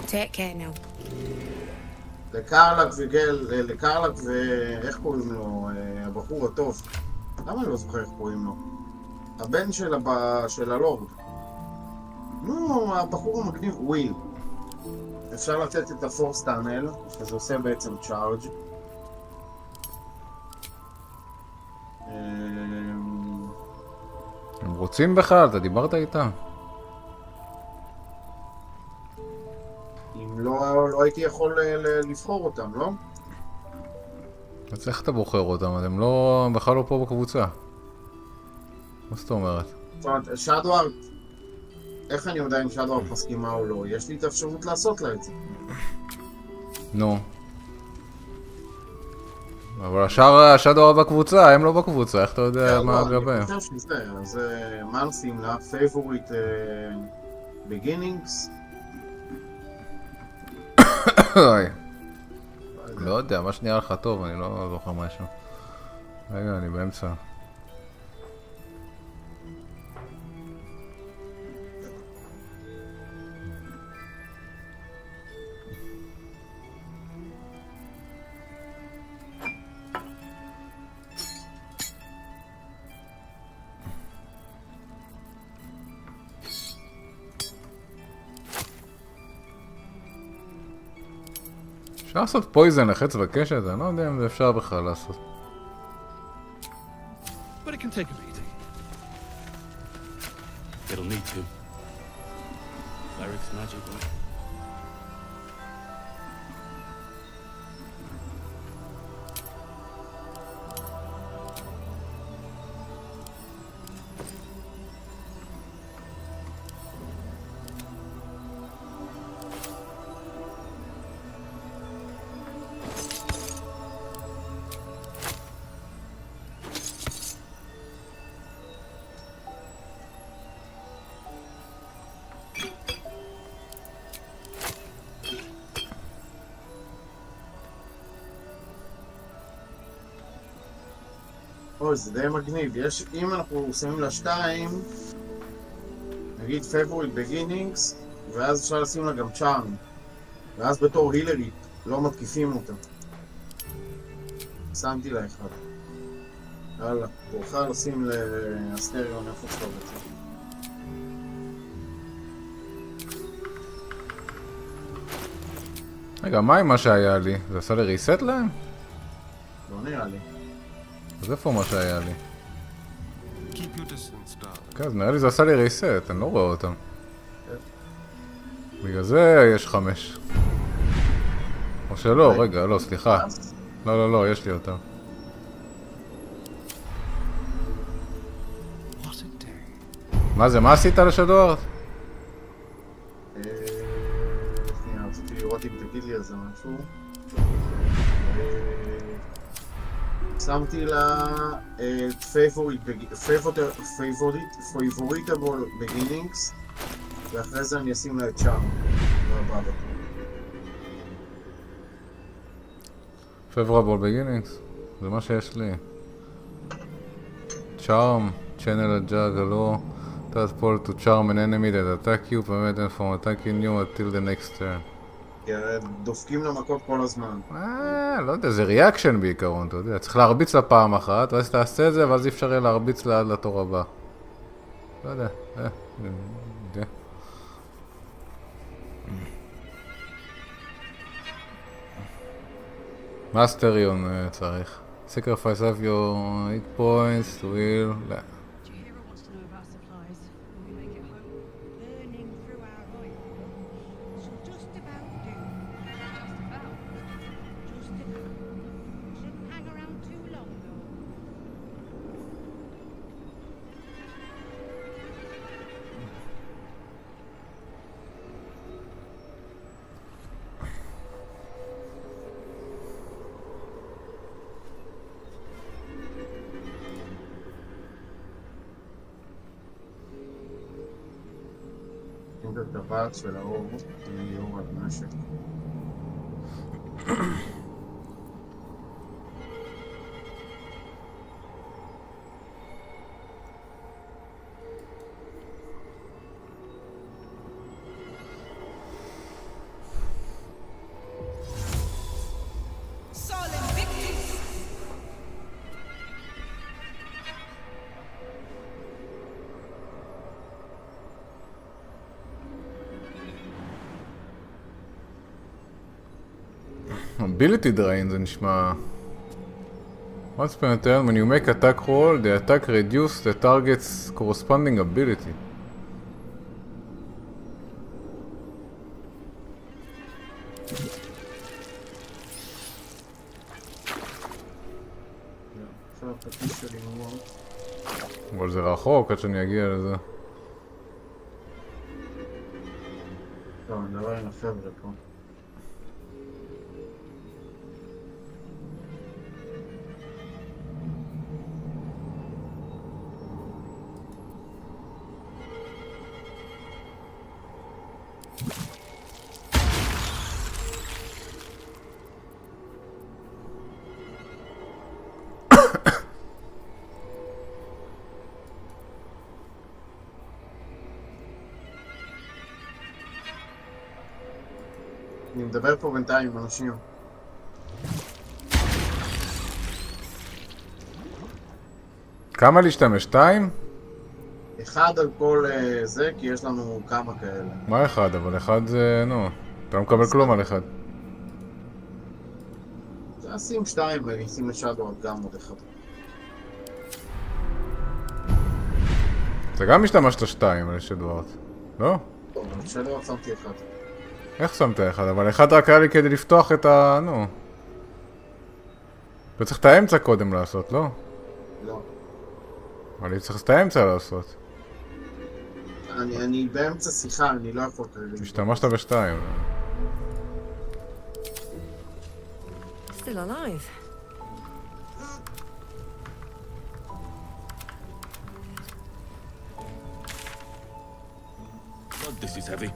Take care now. לקרלק ואיך קוראים לו? הבחור הטוב. למה אני לא זוכר איך קוראים לו? הבן של הלורד. נו, הבחור המגניב וויל. אפשר לתת את הפורס טאנל, שזה עושה בעצם צ'ארג'. הם רוצים בכלל, אתה דיברת איתם? אם לא הייתי יכול לבחור אותם, לא? אז איך אתה בוחר אותם? הם לא... בכלל לא פה בקבוצה. מה זאת אומרת? זאת אומרת, שדוארד, איך אני יודע אם שדוארד מסכימה או לא? יש לי את האפשרות לעשות לה את זה. נו. אבל השאר שדוארד בקבוצה, הם לא בקבוצה, איך אתה יודע מה לגביהם? אני חושב שזה, אז מה נשים לה? פייבוריט בגינינגס? לא יודע, מה שנראה לך טוב, אני לא זוכר משהו. רגע, אני באמצע. אפשר לעשות פויזן לחץ וקשת? אני לא יודע אם זה אפשר בכלל לעשות. But it can take a beating. It'll need to. Cleric's magic, right? אוי, זה די מגניב. אם אנחנו שמים לה 2, נגיד פייבוריט בגינינגס, ואז אפשר לשים לה גם צ'ארם. ואז בתור הילרית, לא מתקיפים אותה. שמתי לה אחד. יאללה, תוכל לשים לאסטריון איפה שאתה רוצה. רגע, מה עם מה שהיה לי? זה עשה לי ריסט להם? לא נראה לי. אז איפה מה שהיה לי? כן, אז נראה לי זה עשה לי ריסט, אני לא רואה אותם. בגלל זה יש 5. או שלא, רגע, לא, סליחה. לא, יש לי אותם. מה זה, מה עשית לשדוארד? שנייה, רציתי לראות אם תגיד לי על זה משהו. שמתי לה פייבוריטבול בגינינגס, ואחרי זה אני אשים לה את צ'ארם. פייבורבול בגינינגס? זה מה שיש לי. צ'ארם, channel a jug, allow that ball to charm an enemy that attack you, prevent them from attacking you until the next turn. דופקים למכות כל הזמן. לא יודע, זה ריאקשן בעיקרון, אתה יודע. צריך להרביץ לה פעם אחת, ואז תעשה את זה, ואז אי אפשר יהיה להרביץ לה עד לתור הבא. לא יודע, מאסטריון צריך. Sacrifice of your hit points to heal. לא. Jahira wants to know about supplies when we make it home. Burning through our oil. She'll just about do. Just about? Just about. Shouldn't hang around too long, though. אם את הטבעת של האור, אני אור על נשק. Ability drain זה נשמע... Once per turn, when you make attack roll, the attack reduce the target's corresponding ability. עכשיו הפטיש שלי נורא. אבל זה רחוק עד שאני אגיע לזה. טוב, אני מדבר עם החבר'ה פה. אני מדבר פה בינתיים עם אנשים. כמה להשתמש? 2? אחד על כל זה, כי יש לנו כמה כאלה. מה אחד? אבל אחד זה... נו, אתה לא מקבל כלום על אחד. שים 2 ונשים לשאדו גם עוד אחד. זה גם השתמשת 2 על שדוארט, לא? טוב, אבל שדוארט שמתי אחד. איך שמת אחד? אבל אחד רק היה לי כדי לפתוח את ה... נו. לא צריך את האמצע קודם לעשות, לא? לא. אבל אני צריך את האמצע לעשות. אני באמצע שיחה, אני לא יכול כרגע. השתמשת בשתיים. Still alive. God, this is heavy.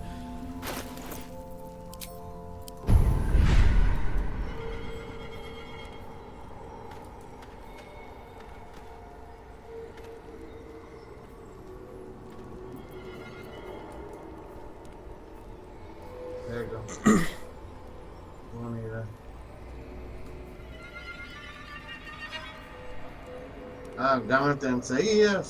רגע. בוא נראה. גם את האמצעי יש.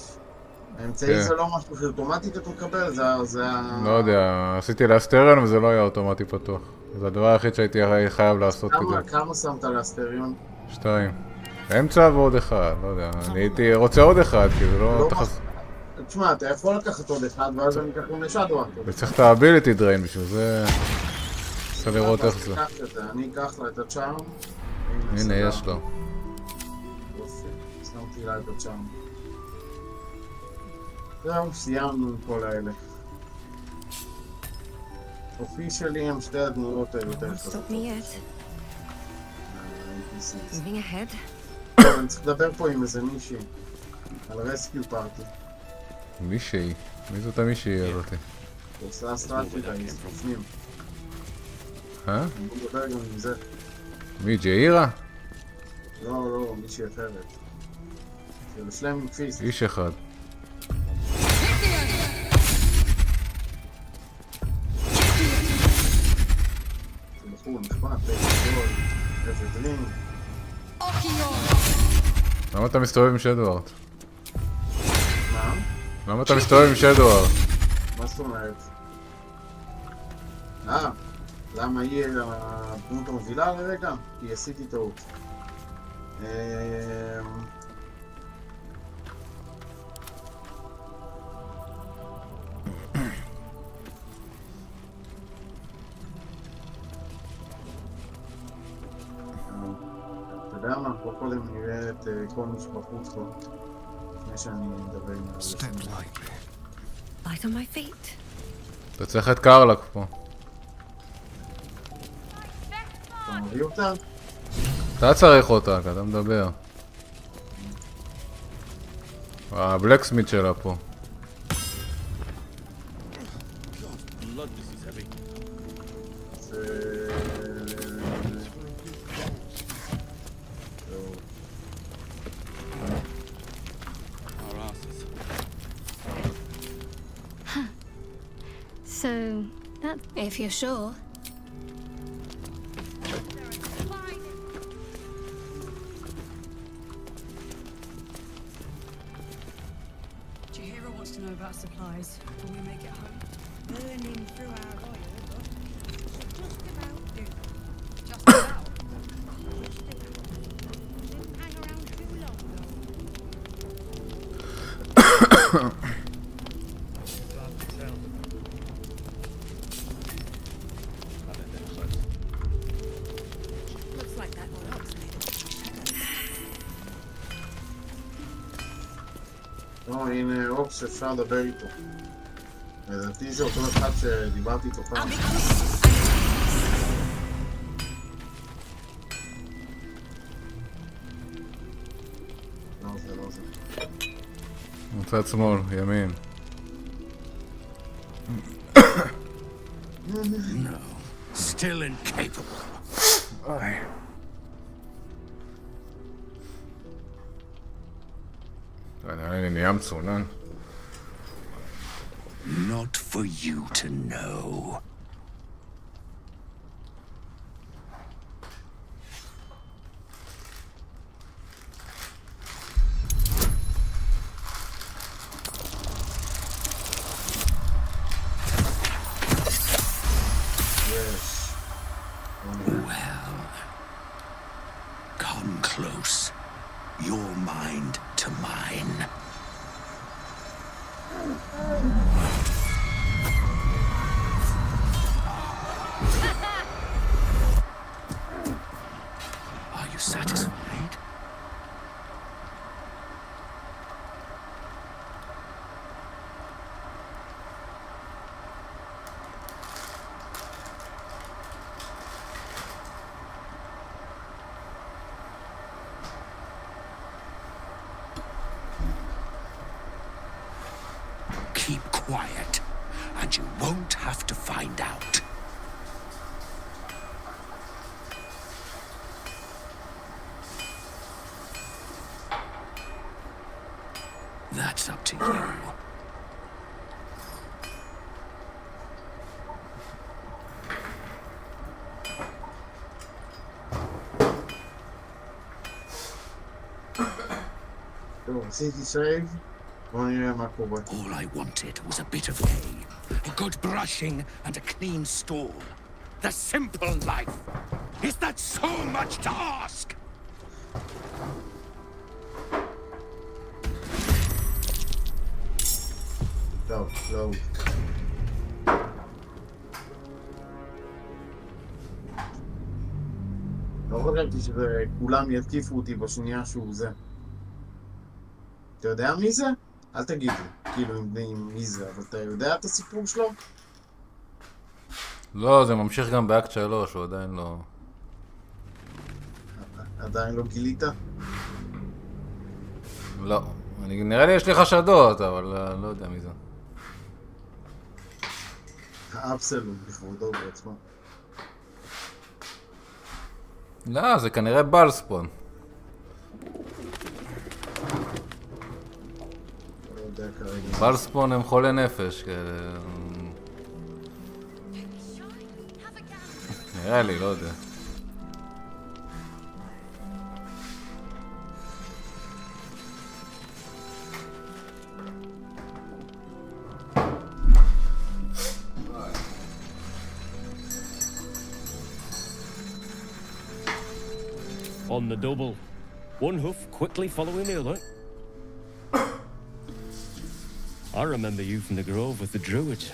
האמצעי זה לא משהו שאוטומטית אתה מקבל, זה ה... לא יודע, עשיתי לאסטריון וזה לא היה אוטומטי פתוח. זה הדבר היחיד שהייתי חייב לעשות כדי. כמה שמת לאסטריון? 2. אמצע ועוד אחד, לא יודע. אני הייתי רוצה עוד אחד, כי זה לא... תשמע, אתה יכול לקחת עוד אחד, ואז אני אקח גם לשאדוארט. וצריך את ה-ability drain בשביל זה... צריך לראות איך זה. אני אקח לה את הצ'ארם. הנה, יש לו. יופי, שמתי לה את הצ'ארם. זהו, סיימנו עם כל האלה. אופישלי הם שתי הדמויות היותר חזקות. טוב, אני צריך לדבר פה עם איזה מישהי. על רסקיו פארטי. מישהי? מי זאת המישהי הזאתי? הוא עושה אסטרטית, אני בפנים. אני מדבר גם עם זה. מי, ג'אירה? לא, מישהי אחרת. יש להם פיס. איש אחד. זה בחור נחמד, גדול, איזה דלינג. למה אתה מסתובב עם שדוארט? מה? למה אתה מסתובב עם שדוארט? מה זאת אומרת? למה היא הדמות המובילה לרגע? כי עשיתי טעות. אתה יודע מה? בוא קודם נראה את כל מי שבחוץ פה, לפני שאני מדבר עם Light on my feet. אתה צריך את קרלק פה. אתה מביא אותה? אתה צריך אותה, אתה מדבר. הבלקסמית שלה פה. Blood, this is heavy. Our asses. So, that... If you're sure. Chihiro wants to know about supplies. Will we make it home? Burning through our oil, but just about do. Just about? Just about. Didn't hang around too long, though. Looks like that oil's made לא, הנה אופס שאפשר לדבר איתו. לדעתי זה אותו אחד שדיברתי איתו פעם. לא זה, לא זה. מצד שמאל, ימין. No. Still incapable. אני נהיה מצונן. Not for you to know. Yes. Well, come close. Your mind to mine. Are you satisfied? Keep quiet, and you won't have to find out. That's up to you. טוב, עשיתי סייב. בוא נראה מה קורה. All I wanted was a bit of hay, a good brushing, and a clean stall. The simple life. Is that so much to ask? טוב, לא. לא חשבתי שכולם יתקיפו אותי בשנייה שהוא זה. אתה יודע מי זה? אל תגיד לי, כאילו מי זה, אבל אתה יודע את הסיפור שלו? לא, זה ממשיך גם באקט 3, הוא עדיין לא... עדיין לא גילית? לא. נראה לי יש לי חשדות, אבל לא יודע מי זה. האבסלום בכבודו בעצמו. לא, זה כנראה בלספון. לא יודע כרגע. בלספון הם חולי נפש כאלה. נראה לי, לא יודע. On the double. One hoof quickly following the other. I remember you from the grove with the druids.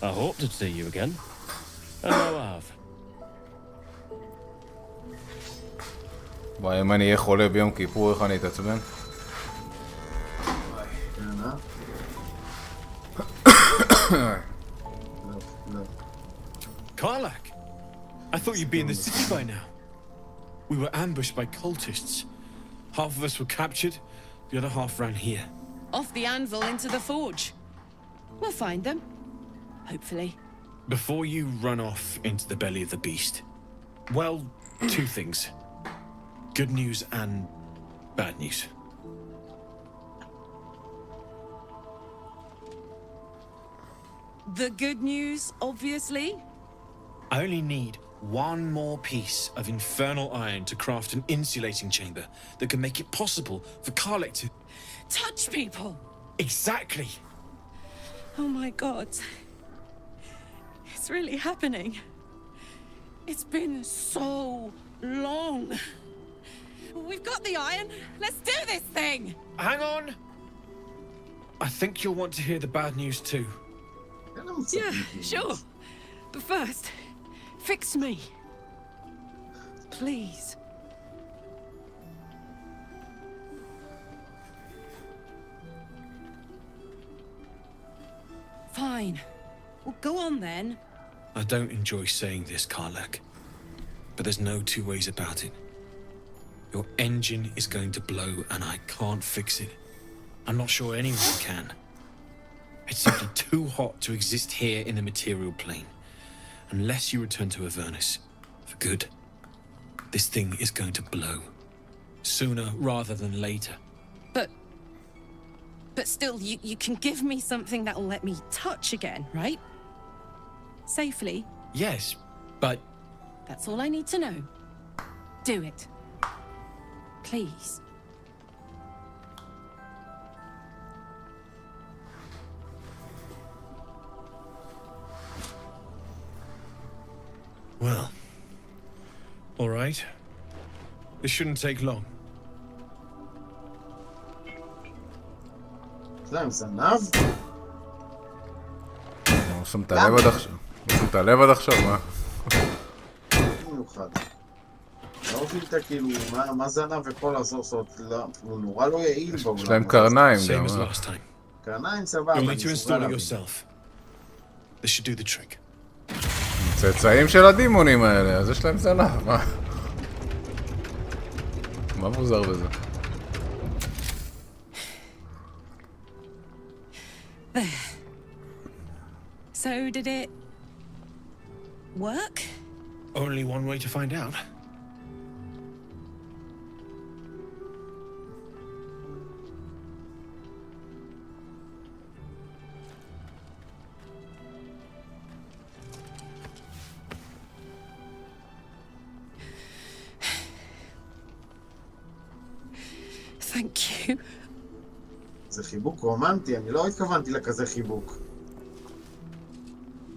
I hoped to see you again. And now I have. וואי, אם אני אהיה חולה ביום כיפור, איך אני אתעצבן? Karlak! I thought you'd be in the city by now. We were ambushed by cultists. Half of us were captured, the other half ran here. Off the anvil into the forge. We'll find them. Hopefully. Before you run off into the belly of the beast, well, two things. Good news and bad news. The good news, obviously. I only need one more piece of infernal iron to craft an insulating chamber that can make it possible for Karlak to... Touch people! Exactly! Oh my god. It's really happening. It's been so long. We've got the iron. Let's do this thing! Hang on! I think you'll want to hear the bad news too. Yeah, sure. But first, fix me. Please. Fine. Well, go on then. I don't enjoy saying this, Karlak, but there's no two ways about it. Your engine is going to blow and I can't fix it. I'm not sure anyone can. It's simply too hot to exist here in the material plane. Unless you return to Avernus for good, this thing is going to blow. Sooner rather than later. But still, you can give me something that'll let me touch again, right? Safely. Yes, but... That's all I need to know. Do it. Please. Well, all right. This shouldn't take long. יש להם זנב? הוא שם את הלב עד עכשיו. הוא שם את הלב עד עכשיו, מה? במיוחד. לא מבין כאילו, מה זנב וכל הזור, זאת אומרת, הוא נורא לא יעיל בעולם. יש להם קרניים גם, קרניים סבבה, You'll need to install it yourself. This should do the trick. צאצאים של הדימונים האלה, אז יש להם זנב, מה? מה מוזר בזה? There. So did it work? Only one way to find out. Thank you. זה חיבוק רומנטי, אני לא התכוונתי לכזה חיבוק.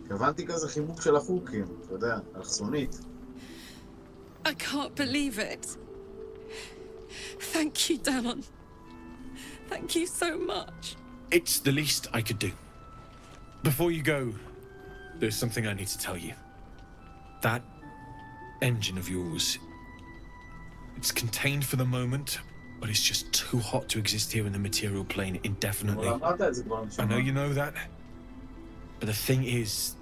התכוונתי כזה חיבוק של החוקים, אתה יודע, אלכסונית. I can't believe it. Thank you, Danon. Thank you so much. It's the least I could do. Before you go, there's something I need to tell you. That engine of yours, it's contained for the moment, but it's just too hot to exist here in the material plane indefinitely. I know you know that, but the thing is,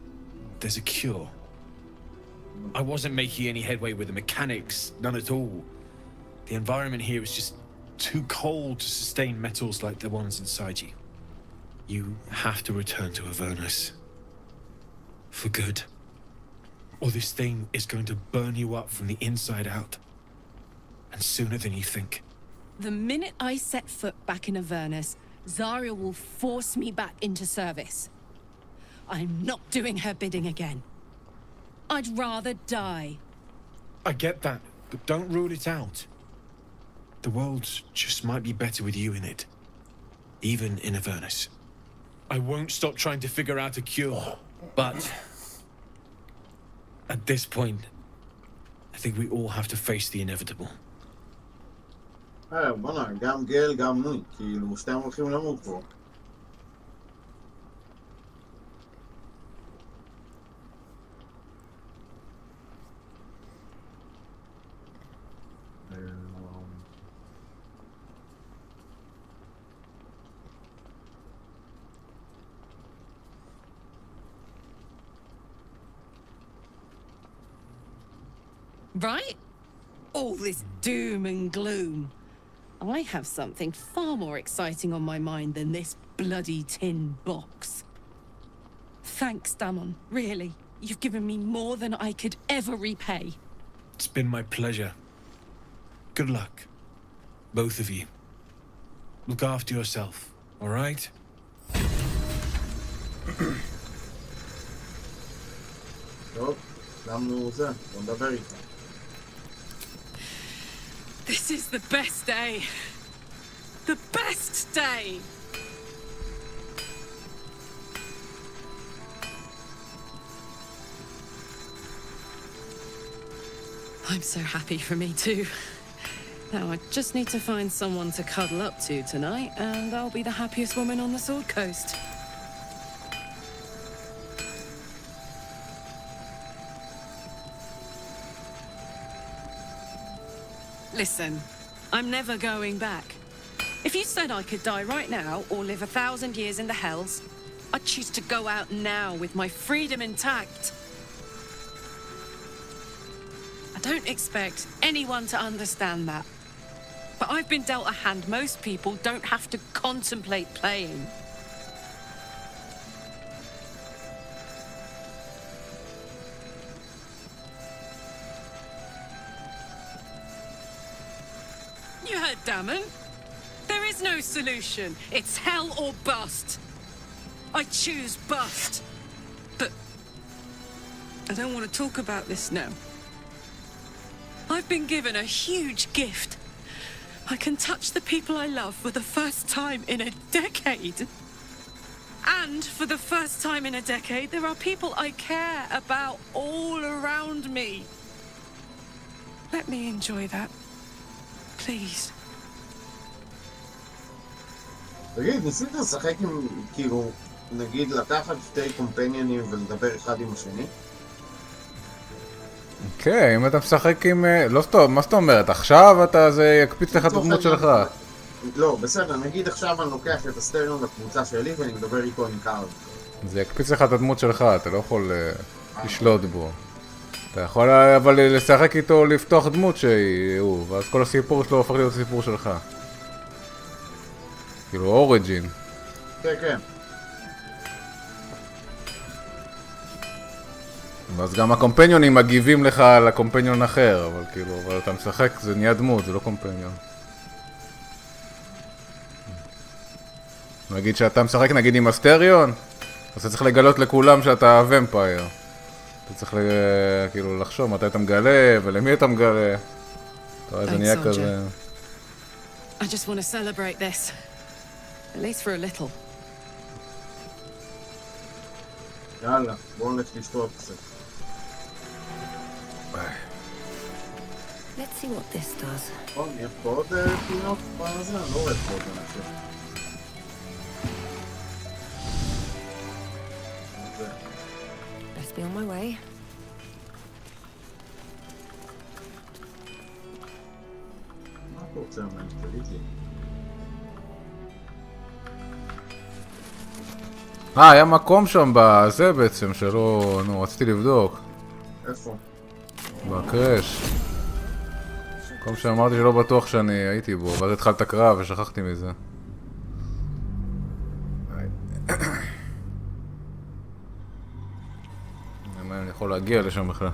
there's a cure. I wasn't making any headway with the mechanics, none at all. The environment here is just too cold to sustain metals like the ones inside you. You have to return to Avernus. For good. Or this thing is going to burn you up from the inside out. And sooner than you think. The minute I set foot back in Avernus, Zarya will force me back into service. I'm not doing her bidding again. I'd rather die. I get that, but don't rule it out. The world just might be better with you in it. Even in Avernus. I won't stop trying to figure out a cure, but... at this point, I think we all have to face the inevitable. בוא'נה, גם גל, גם נוי. כאילו, שתיהם הולכים למות פה. Right? All this doom and gloom. I have something far more exciting on my mind than this bloody tin box. Thanks, Damon. Really. You've given me more than I could ever repay. It's been my pleasure. Good luck. Both of you. Look after yourself, all right? טוב, סיימנו זה, בוא נדבר איתה. This is the best day. The best day! I'm so happy for me too. Now I just need to find someone to cuddle up to tonight, and I'll be the happiest woman on the Sword Coast. Listen, I'm never going back. If you said I could die right now or live 1,000 years in the Hells, I'd choose to go out now with my freedom intact. I don't expect anyone to understand that. But I've been dealt a hand most people don't have to contemplate playing. You heard Damon. There is no solution. It's hell or bust. I choose bust. But I don't want to talk about this now. I've been given a huge gift. I can touch the people I love for the first time in a decade. And for the first time in a decade, there are people I care about all around me. Let me enjoy that. Please. תגיד, ניסית לשחק עם, כאילו, נגיד לקחת שתי קומפניונים ולדבר אחד עם השני? כן, אם אתה משחק עם... לא סתום, מה זאת אומרת? עכשיו אתה זה יקפיץ לך את הדמות שלך. לא, בסדר, נגיד עכשיו אני לוקח את הסטריון לקבוצה שלי ואני מדבר איתו עם קארד. זה יקפיץ לך את הדמות שלך, אתה לא יכול לשלוט בו. אתה יכול אבל לשחק איתו, לפתוח דמות שהיא הוא, ואז כל הסיפור שלו הופך להיות סיפור שלך. כאילו אוריג'ין. כן, כן. ואז גם הקומפניונים מגיבים לך על הקומפניון אחר, אבל כאילו, אבל אתה משחק, זה נהיה דמות, זה לא קומפניון. נגיד שאתה משחק נגיד עם הסטריון, אז אתה צריך לגלות לכולם שאתה ומפייר. אתה צריך כאילו לחשוב מתי אתה מגלה ולמי אתה מגלה. אתה רואה, זה נהיה כזה. I just want to celebrate this. At least for a little. יאללה, בואו נלך לשתות קצת. Let's see what this does. יש פה עוד פינות בזה? אני לא רואה פה עוד אנשים. Let's be on my way. מה אתה רוצה ממני? תגיד לי. היה מקום שם בזה בעצם שלא... נו, רציתי לבדוק. איפה? בקרש. מקום שאמרתי שלא בטוח שאני הייתי בו, ואז התחלת הקרב ושכחתי מזה. אני יכול להגיע לשם בכלל.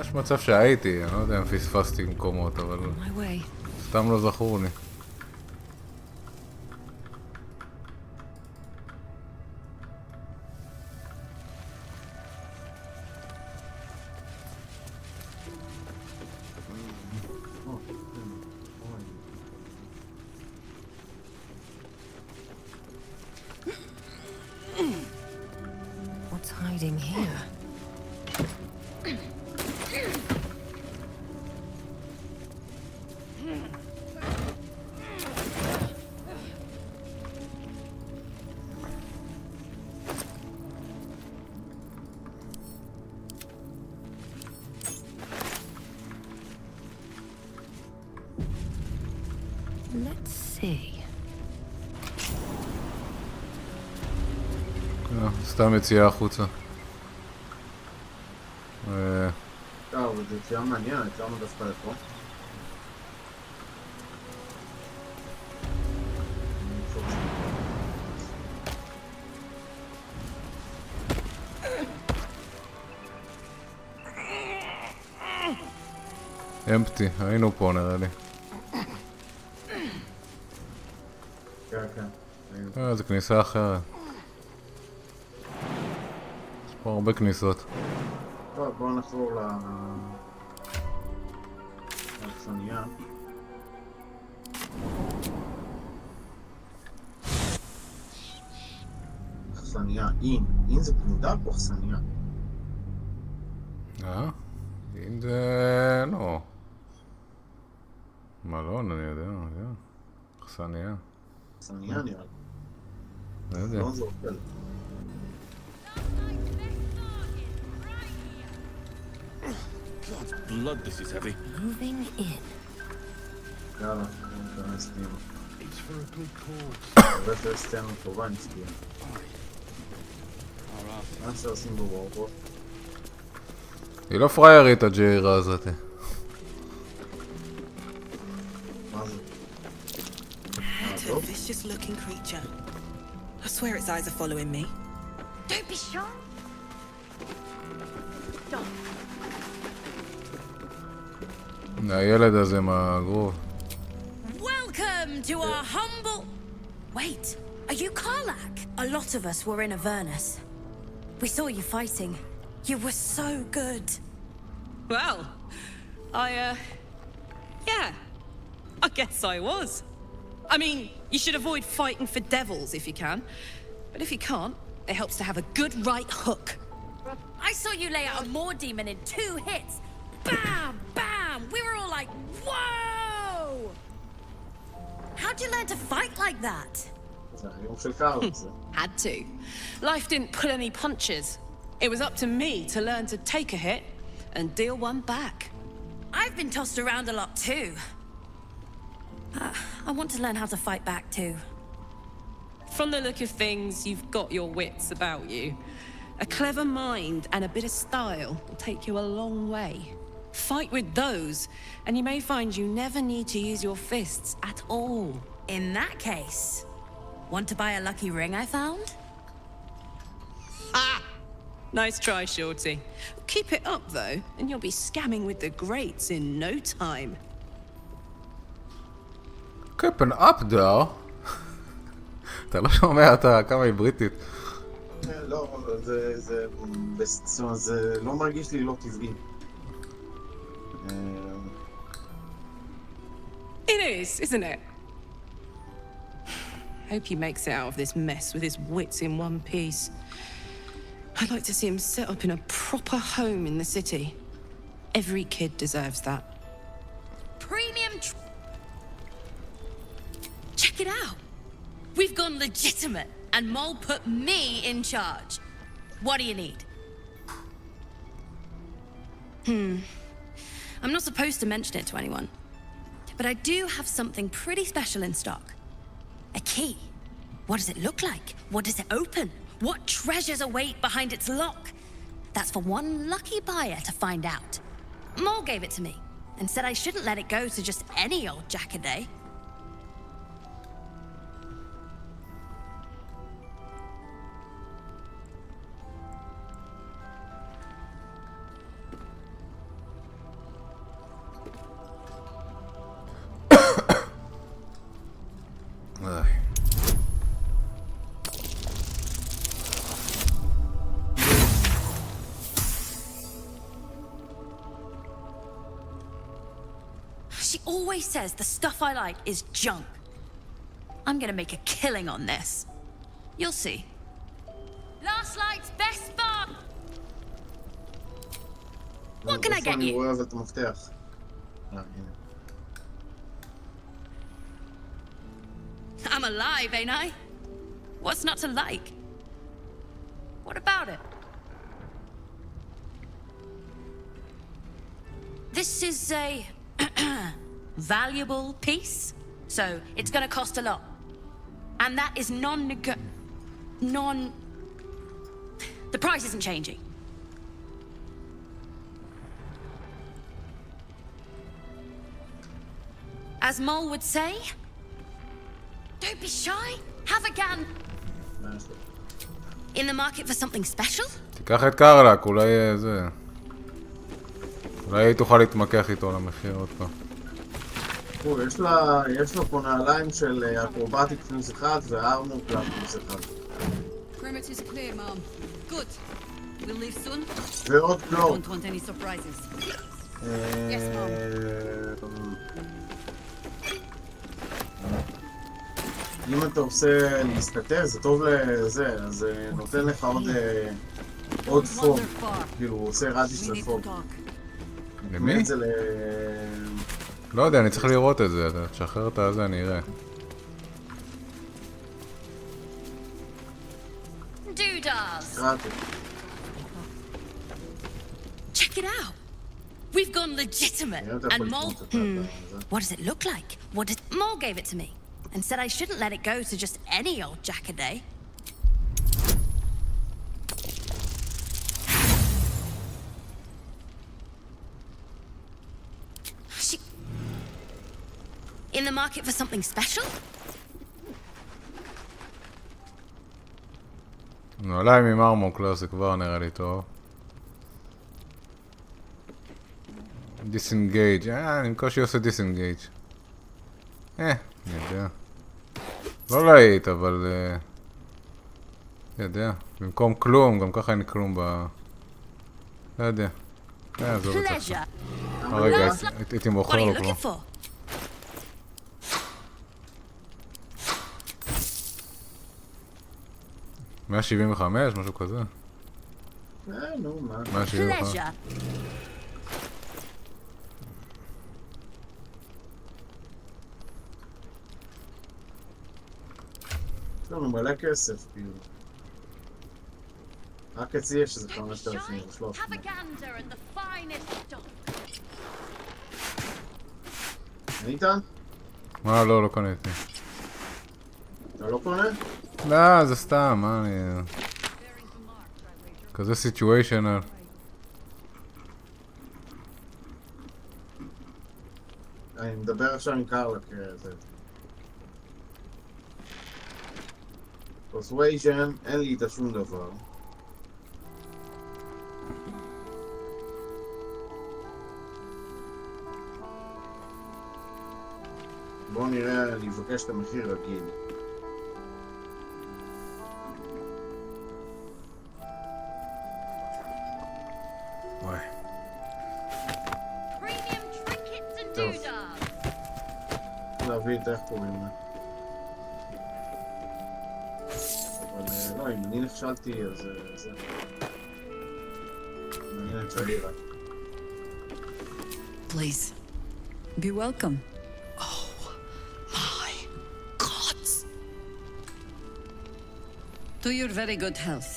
יש מצב שהייתי, אני לא יודע אם פספסתי מקומות, אבל... סתם לא זכור לי. What's hiding here? see. סתם יציאה החוצה. טוב, זה יציאה מעניינת, יצאנו דווקא לפה. אמפטי, היינו פה נראה לי. כן, כן. זה כניסה אחרת. יש פה הרבה כניסות. טוב, בואו נחזור לאכסניה. אכסניה, אין זה פלודה פה אכסניה. אין זה... לא. מלון, אני יודע. אכסניה. אכסניה נראה לי. לא יודע. לא זה אוכל. God's blood, this is heavy. Moving in. יאללה, ניכנס פנימה. It's for a good cause. הרבה שיש סצנה טובה נסתיים. מה שעושים בוורפורט? היא לא פריירית הג'ירה הזאת. מה זה? What a vicious looking creature. I swear its eyes are following me. Don't be shy. הילד הזה עם הגרוב. Welcome to our humble... Wait, are you Karlak? A lot of us were in Avernus. We saw you fighting. You were so good. Well, yeah, I guess I was. I mean, you should avoid fighting for devils if you can. But if you can't, it helps to have a good right hook. I saw you lay out a Moor demon in 2 hits. Bam! Bam! We were all like, whoa! How'd you learn to fight like that? זה היום של קארל, זה. Had to. Life didn't pull any punches. It was up to me to learn to take a hit and deal one back. I've been tossed around a lot too. I want to learn how to fight back too. From the look of things, you've got your wits about you. A clever mind and a bit of style will take you a long way. Fight with those, and you may find you never need to use your fists at all. In that case, want to buy a lucky ring I found? Ah! Nice try, Shorty. Keep it up, though, and you'll be scamming with the greats in no time. Keeping up, though. אתה לא שומע אתה כמה היא בריטית. לא, זה לא מרגיש לי לא טבעי. It is, isn't it? Hope he makes it out of this mess with his wits in one piece. I'd like to see him set up in a proper home in the city. Every kid deserves that. Premium Check it out. We've gone legitimate, and Mole put me in charge. What do you need? I'm not supposed to mention it to anyone, but I do have something pretty special in stock. A key. What does it look like? What does it open? What treasures await behind its lock? That's for one lucky buyer to find out. Mole gave it to me and said I shouldn't let it go to just any old jackaday. She always says the stuff I like is junk. I'm gonna make a killing on this. You'll see. Last light's best bar. What can I get you? אני רואה את המפתח. I'm alive, ain't I? What's not to like? What about it? This is a valuable piece. so it's gonna cost a lot. And that is The price isn't changing. As Mole would say, don't be shy, have a gun. In the market for something special? תיקח את קרלק, אולי זה... אולי תוכל להתמקח איתו על המחיר עוד פעם. יש לו פה נעליים של אקרובטיק פלוס 1 וארמור קלאב פלוס 1. Perimeter's clear, Mom. Good. We'll leave soon. ועוד קלוב. Don't want any surprises. Yes, Mom. אם אתה עושה להסתתר, זה טוב לזה, אז זה נותן לך עוד פוג. כאילו, הוא עושה רדיס לפוג. למי? לא יודע, אני צריך לראות את זה, תשחרר את הזה, אני אראה. Doodars! Check it out! We've gone legitimate! And Mole... What does it look like? Mole gave it to me, and said I shouldn't let it go to just any old Jackaday. In the market for something special? נעליים עם ארמור קלאס, זה כבר נראה לי טוב. דיסנגייג', אני מקושי עושה דיסנגייג'. אני יודע. לא להיט, אבל... יודע. במקום כלום, גם ככה אין כלום ב... לא יודע. עזוב את זה. רגע, הייתי מוכר לו כלום. 175, משהו כזה. נו, מה? 175. יש לנו מלא כסף, כאילו. רק אצלי יש איזה 5,000 או 300. קנית? מה? לא קניתי. אתה לא קונה? לא, זה סתם, מה אני... כזה סיטואשנל. אני מדבר עכשיו עם קרלק, זה. פרסווייז'ן, אין לי איתה שום דבר. בואו נראה, אני אבקש את המחיר רגיל. להביא את איך קוראים לה. אבל לא, אם אני נכשלתי אז זה... מעניין את שלי רק. Please, be welcome. Oh, my gods! To your very good health.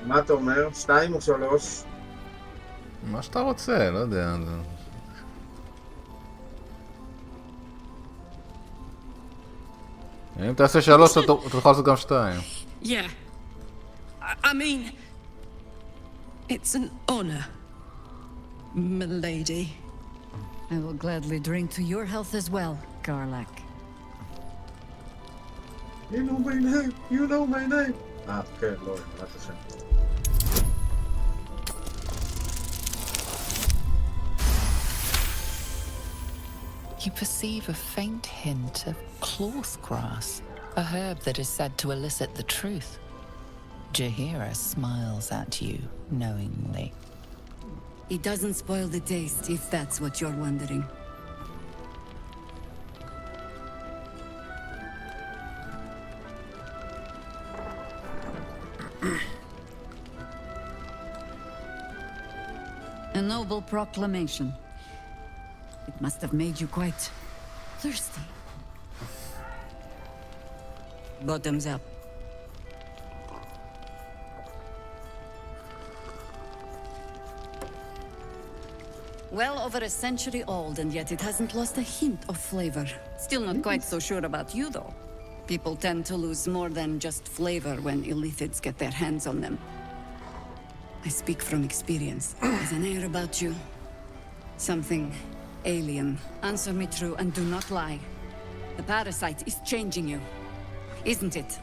מה אתה אומר? 2 או 3? מה שאתה רוצה, לא יודע. אם תעשה 3, אתה תוכל לעשות גם 2. Yeah. I mean, it's an honor, milady. I will gladly drink to your health as well, Garlak. You know my name, you know my name. כן, לא, רק השם. You perceive a faint hint of cloth grass, a herb that is said to elicit the truth. Jahira smiles at you knowingly. It doesn't spoil the taste, if that's what you're wondering. A noble proclamation. It must have made you quite thirsty. Bottoms up. Well over a century old, and yet it hasn't lost a hint of flavor. Still not quite so sure about you, though. People tend to lose more than just flavor when illithids get their hands on them. I speak from experience. There's an air about you. Something alien. Answer me true and do not lie. The parasite is changing you, isn't it?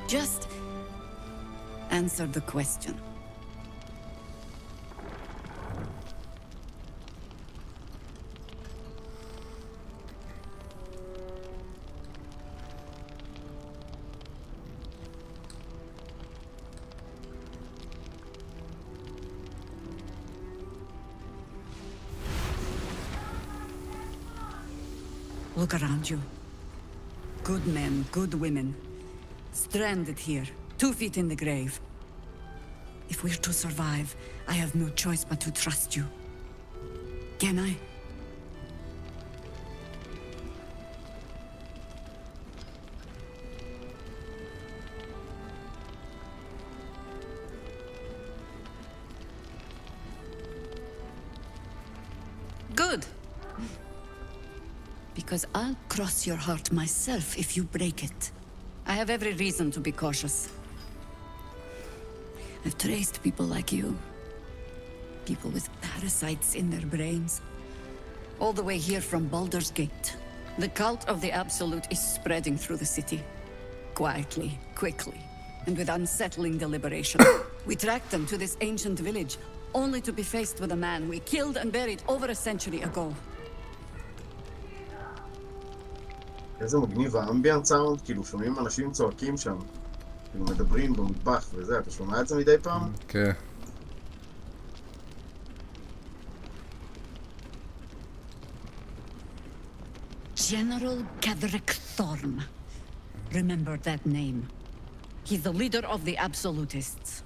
Just answer the question. Look around you. Good men, good women. Stranded here, 2 feet in the grave. If we're to survive, I have no choice but to trust you. Can I? Good. Because I'll cross your heart myself if you break it. I have every reason to be cautious. I've traced people like you. People with parasites in their brains. All the way here from Baldur's Gate. The cult of the Absolute is spreading through the city. Quietly, quickly, and with unsettling deliberation. We tracked them to this ancient village, only to be faced with a man we killed and buried over a century ago. איזה מגניב, האמביאנט סאונד, כאילו שומעים אנשים צועקים שם, כאילו מדברים במטבח וזה, אתה שומע את זה מדי פעם? כן. General Ketherick Thorm. Remember that name. He's the leader of the Absolutists.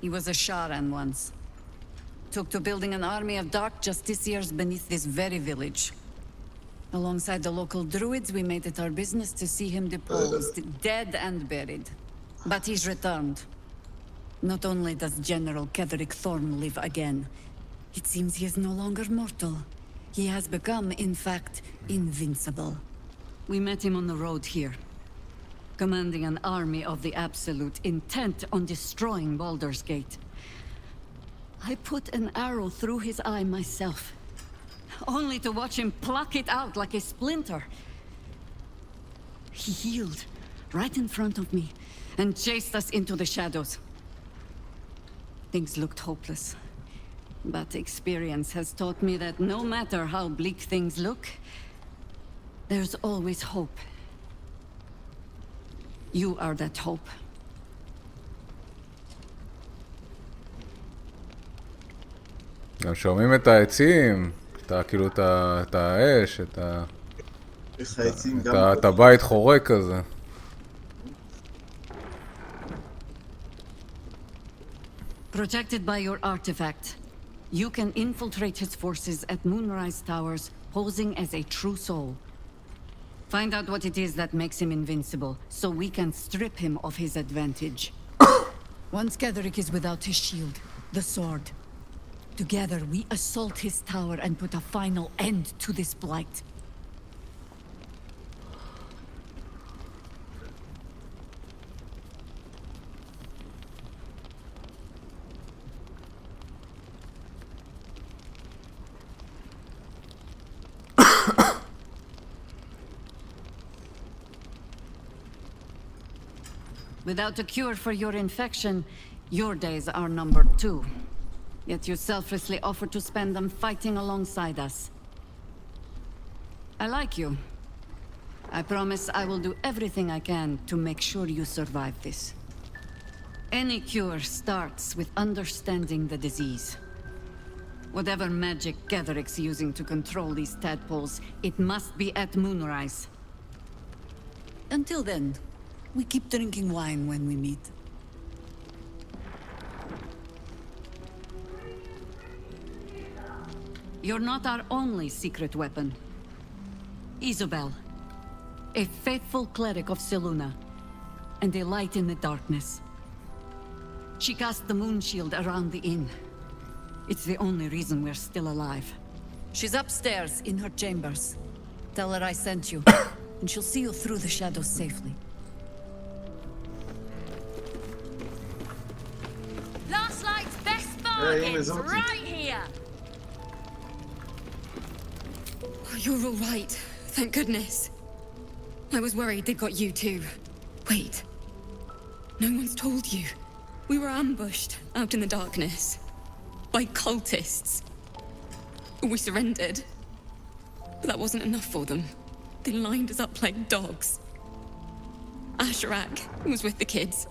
He was a Sharan once. Took to building an army of dark justiciars beneath this very village. Alongside the local druids, we made it our business to see him deposed, dead and buried. But he's returned. Not only does General Ketherick Thorm live again, it seems he is no longer mortal. He has become, in fact, invincible. We met him on the road here, commanding an army of the Absolute, intent on destroying Baldur's Gate. I put an arrow through his eye myself, only to watch him pluck it out like a splinter. He healed right in front of me and chased us into the shadows. Things looked hopeless, but experience has taught me that no matter how bleak things look, there's always hope. You are that hope. גם שומעים את העצים, כאילו את האש, את הבית חורק כזה. Protected by your artifact, you can infiltrate his forces at Moonrise Towers, posing as a true soul. Find out what it is that makes him invincible, so we can strip him of his advantage. Once Ketherick is without his shield, the sword. Together, we assault his tower and put a final end to this blight. Without a cure for your infection, your days are numbered too. Yet you selflessly offer to spend them fighting alongside us. I like you. I promise I will do everything I can to make sure you survive this. Any cure starts with understanding the disease. Whatever magic Gatheric's using to control these tadpoles, it must be at moonrise. Until then, we keep drinking wine when we meet. You're not our only secret weapon. Isabel, a faithful cleric of Selûne, and a light in the darkness. She cast the moon shield around the inn. It's the only reason we're still alive. She's upstairs in her chambers. Tell her I sent you, and she'll see you through the shadows safely. Last night's best bargains, right here! Oh, you're all right. Thank goodness. I was worried they'd got you too. Wait. No one's told you. We were ambushed out in the darkness. By cultists. We surrendered. But that wasn't enough for them. They lined us up like dogs. Asherak was with the kids,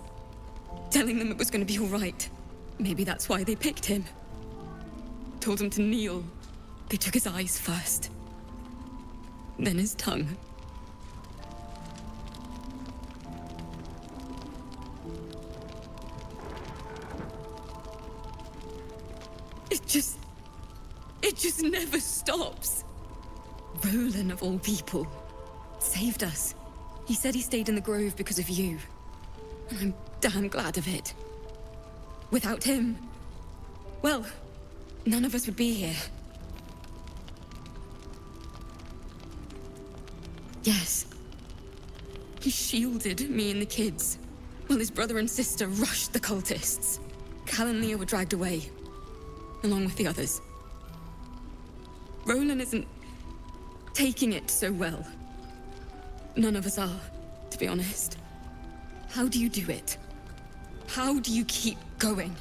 telling them it was going to be all right. Maybe that's why they picked him. Told him to kneel. They took his eyes first. Then his tongue. It just never stops. Roland, of all people, saved us. He said he stayed in the grove because of you. And I'm damn glad of it. Without him, well, none of us would be here. Yes. He shielded me and the kids, while his brother and sister rushed the cultists. Cal and Leah were dragged away, along with the others. Roland isn't taking it so well. None of us are, to be honest. How do you do it? How do you keep going?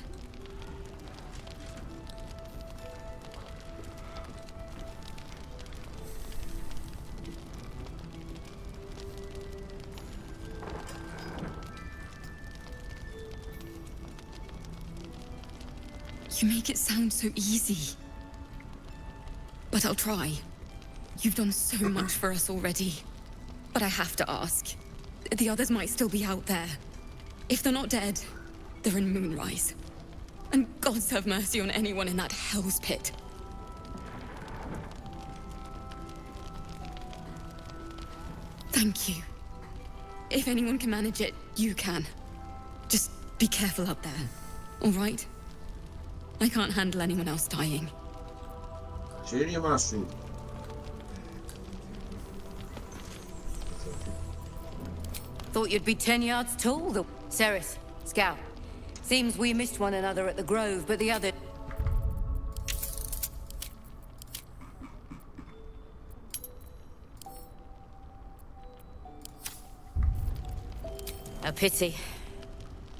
You make it sound so easy. But I'll try. You've done so much for us already. But I have to ask. The others might still be out there. If they're not dead, they're in Moonrise. And gods have mercy on anyone in that hell's pit. Thank you. If anyone can manage it, you can. Just be careful up there, all right? I can't handle anyone else dying. שיהיה משהו. Thought you'd be 10 yards tall, though. Ceres, Scout. Seems we missed one another at the Grove, but the other... A pity.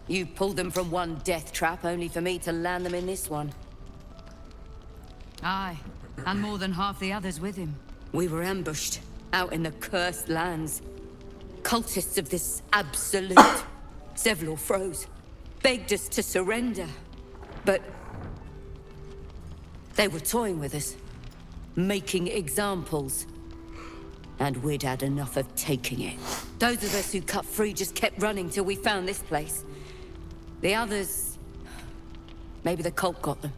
You pulled them from one death trap, only for me to land them in this one. Aye, and more than half the others with him. We were ambushed, out in the cursed lands. Cultists of this absolute. Several froze, begged us to surrender. But... they were toying with us. Making examples. And we'd had enough of taking it. Those of us who cut free just kept running till we found this place. The others... maybe the cult got them.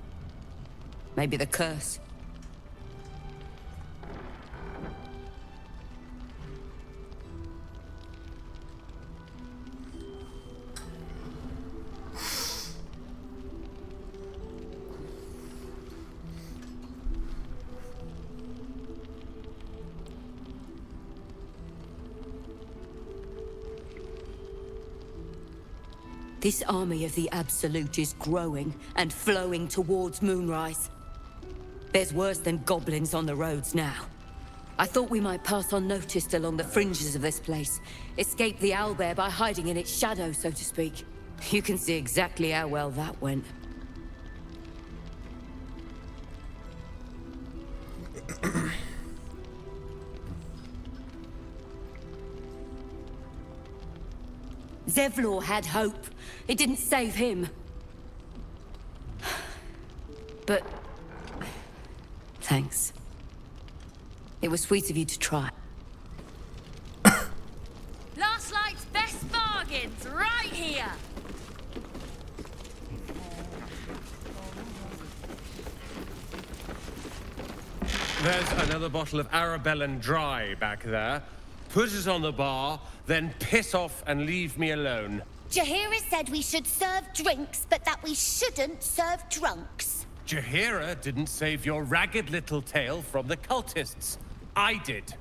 Maybe the curse. This army of the Absolute is growing and flowing towards Moonrise. There's worse than goblins on the roads now. I thought we might pass unnoticed along the fringes of this place, escape the owlbear by hiding in its shadow, so to speak. You can see exactly how well that went. Zevlor had hope. It didn't save him. But... thanks. It was sweet of you to try. Last Light's best bargains, right here! There's another bottle of Arabellan Dry back there. Put it on the bar, then piss off and leave me alone. Jaheira said we should serve drinks, but that we shouldn't serve drunks. Jaheira didn't save your ragged little tail from the cultists. I did.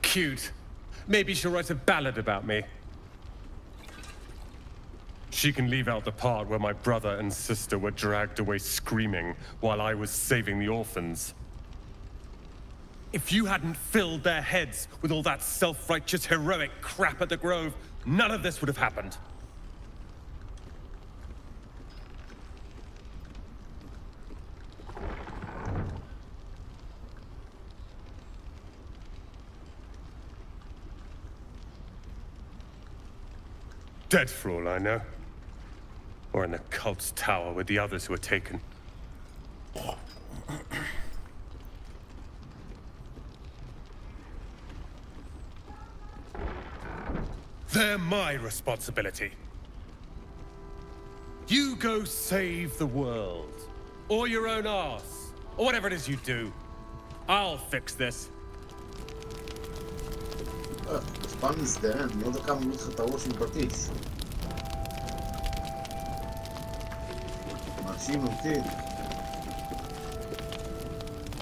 Cute. Maybe she'll write a ballad about me. She can leave out the part where my brother and sister were dragged away screaming while I was saving the orphans. If you hadn't filled their heads with all that self-righteous heroic crap at the Grove, none of this would have happened. Dead for all I know. Or in the cult's tower with the others who were taken. They're my responsibility. You go save the world. Or your own arse. Or whatever it is you do. I'll fix this. פעם מזדהן, אני לא יודע כמה מוליך את הראש עם פטיש. מאשים אותי.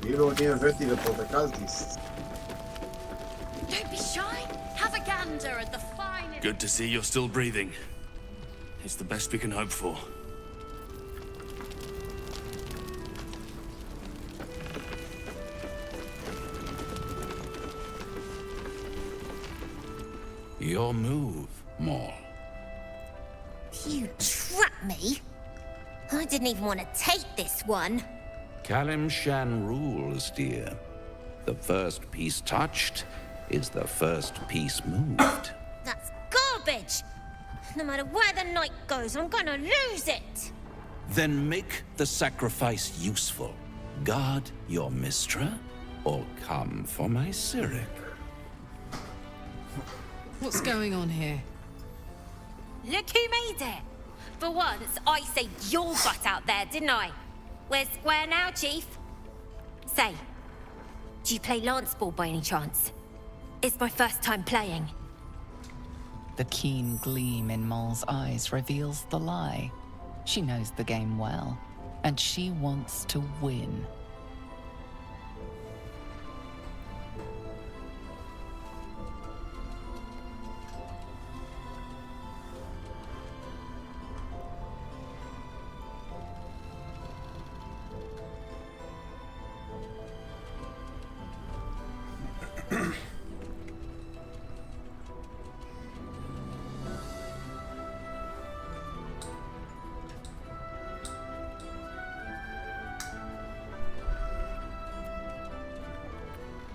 כאילו אני הבאתי לפה את הקלטיסט. Don't be shy. Have a gander at the finest. Good to see you're still breathing. It's the best we can hope for. Your move, Maul. You trapped me? I didn't even want to take this one. Kalimshan rules, dear. The first piece touched is the first piece moved. That's garbage! No matter where the night goes, I'm gonna lose it! Then make the sacrifice useful. Guard your Mistra, or come for my Cyric. What's going on here? Look who made it. For once, I saved your butt out there, didn't I? We're square now, Chief. Say, do you play lance ball by any chance? It's my first time playing. The keen gleam in Moll's eyes reveals the lie. She knows the game well, and she wants to win.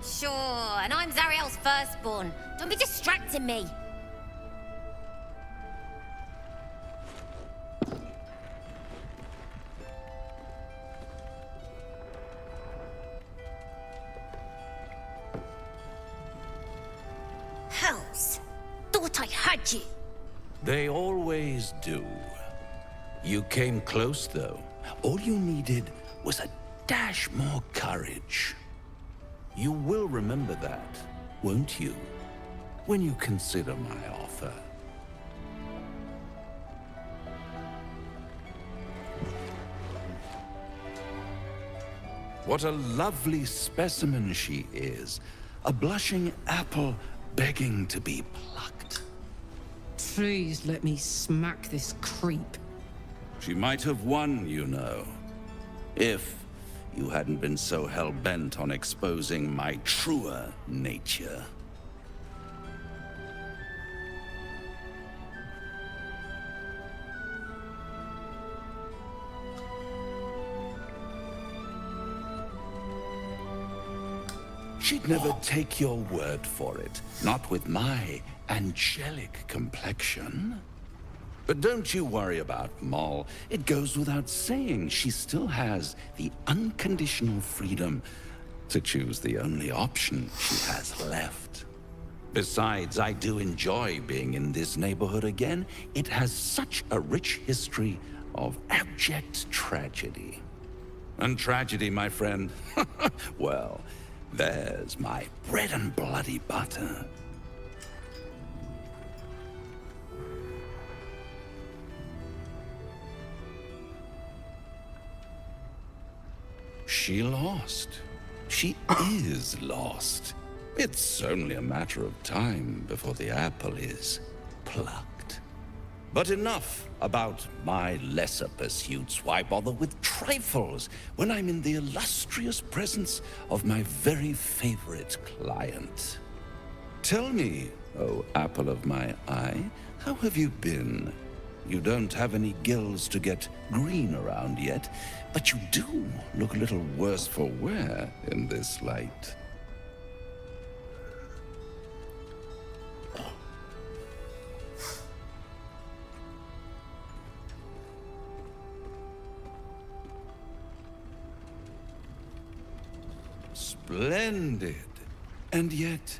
Sure, and I'm Zariel's firstborn. Don't be distracting me. Hells. Thought I had you. They always do. You came close, though. All you needed was a dash more courage. You will remember that, won't you? When you consider my offer. What a lovely specimen she is. A blushing apple begging to be plucked. Please let me smack this creep. She might have won, you know. If you hadn't been so hell-bent on exposing my truer nature. she'd never take your word for it. Not with my angelic complexion. But don't you worry about Moll. It goes without saying she still has the unconditional freedom to choose the only option she has left. Besides, I do enjoy being in this neighborhood again. It has such a rich history of abject tragedy. And tragedy, my friend, well, there's my bread and bloody butter. She lost. She is lost. It's only a matter of time before the apple is plucked. But enough about my lesser pursuits. Why bother with trifles when I'm in the illustrious presence of my very favorite client? Tell me, oh apple of my eye, how have you been? You don't have any gills to get green around yet, but you do look a little worse for wear in this light. Splendid. And yet,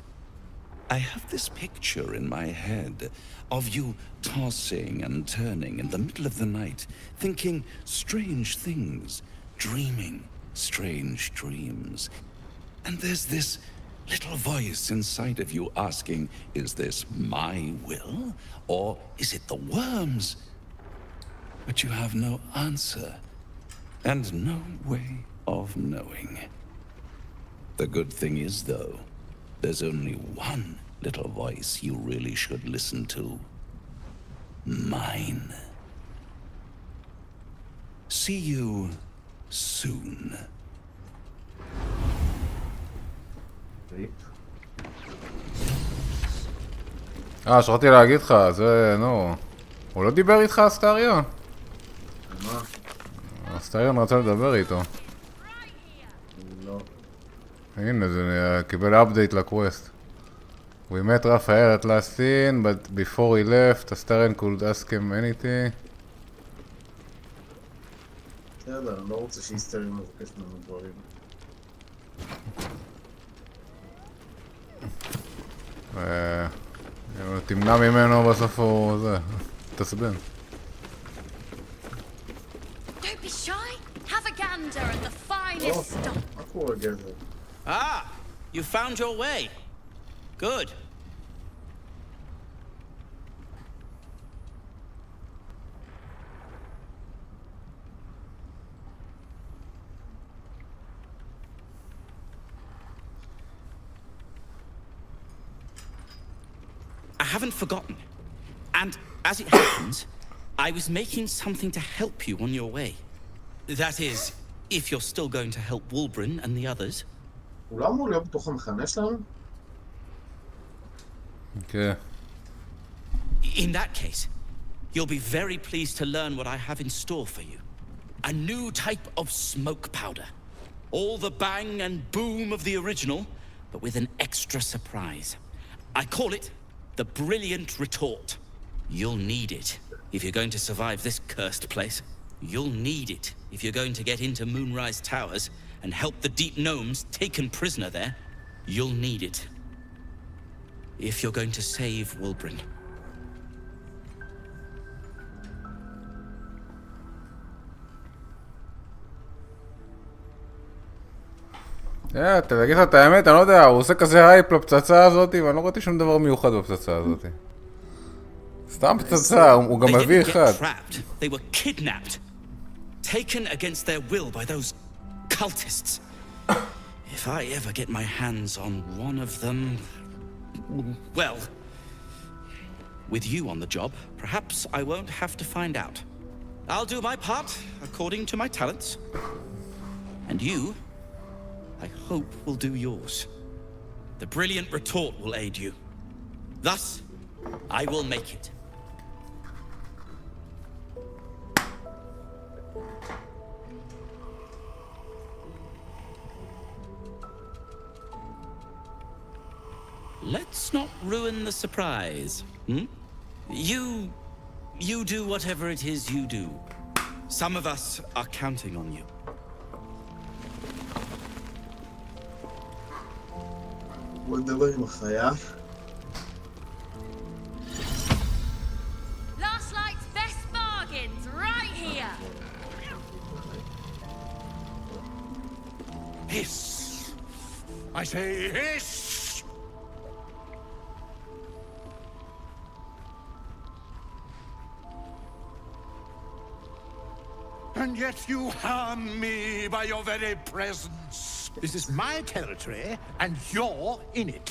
I have this picture in my head of you tossing and turning in the middle of the night, thinking strange things, dreaming strange dreams. And there's this little voice inside of you asking, is this my will, or is it the worm's? But you have no answer, and no way of knowing. The good thing is, though, there's only one little voice you really should listen to. Mine. See you soon. שכחתי להגיד לך, זה, נו... הוא לא דיבר איתך, אסטריון? מה? אסטריון רצה לדבר איתו. לא. הנה, זה קיבל אפדייט לקווסט. We met Raphael at last scene, but before he left, Astarion could ask him anything. בסדר, אני לא רוצה שהיסטריה מבקש ממנו דברים. תמנע ממנו בסוף הוא זה, תסבן. Don't be shy. Have a gander at the finest stock. מה קורה גזר? Ah, you found your way. Good. I haven't forgotten. And as it happens, I was making something to help you on your way. That is, if you're still going to help Wulbren and the others. הוא לא אמור להיות בתוך המחנה שלנו? Okay. In that case, you'll be very pleased to learn what I have in store for you. A new type of smoke powder. All the bang and boom of the original, but with an extra surprise. I call it the Brilliant Retort. You'll need it if you're going to survive this cursed place. You'll need it if you're going to get into Moonrise Towers and help the Deep Gnomes taken prisoner there. You'll need it if you're going to save Wulbren. תגיד לך את האמת, אני לא יודע, הוא עושה כזה הייפ לפצצה הזאת, ואני לא ראיתי שום דבר מיוחד בפצצה הזאת. סתם פצצה, הוא גם מביא אחד. They were kidnapped, taken against their will by those cultists. If I ever get my hands on one of them, well, with you on the job, perhaps I won't have to find out. I'll do my part according to my talents. And you, I hope, will do yours. The Brilliant Retort will aid you. Thus, I will make it. let's not ruin the surprise. You do whatever it is you do. Some of us are counting on you. בוא נדבר עם החיה. Last night's best bargains right here. Hiss! I say hiss! And yet you harm me by your very presence. This is my territory, and you're in it.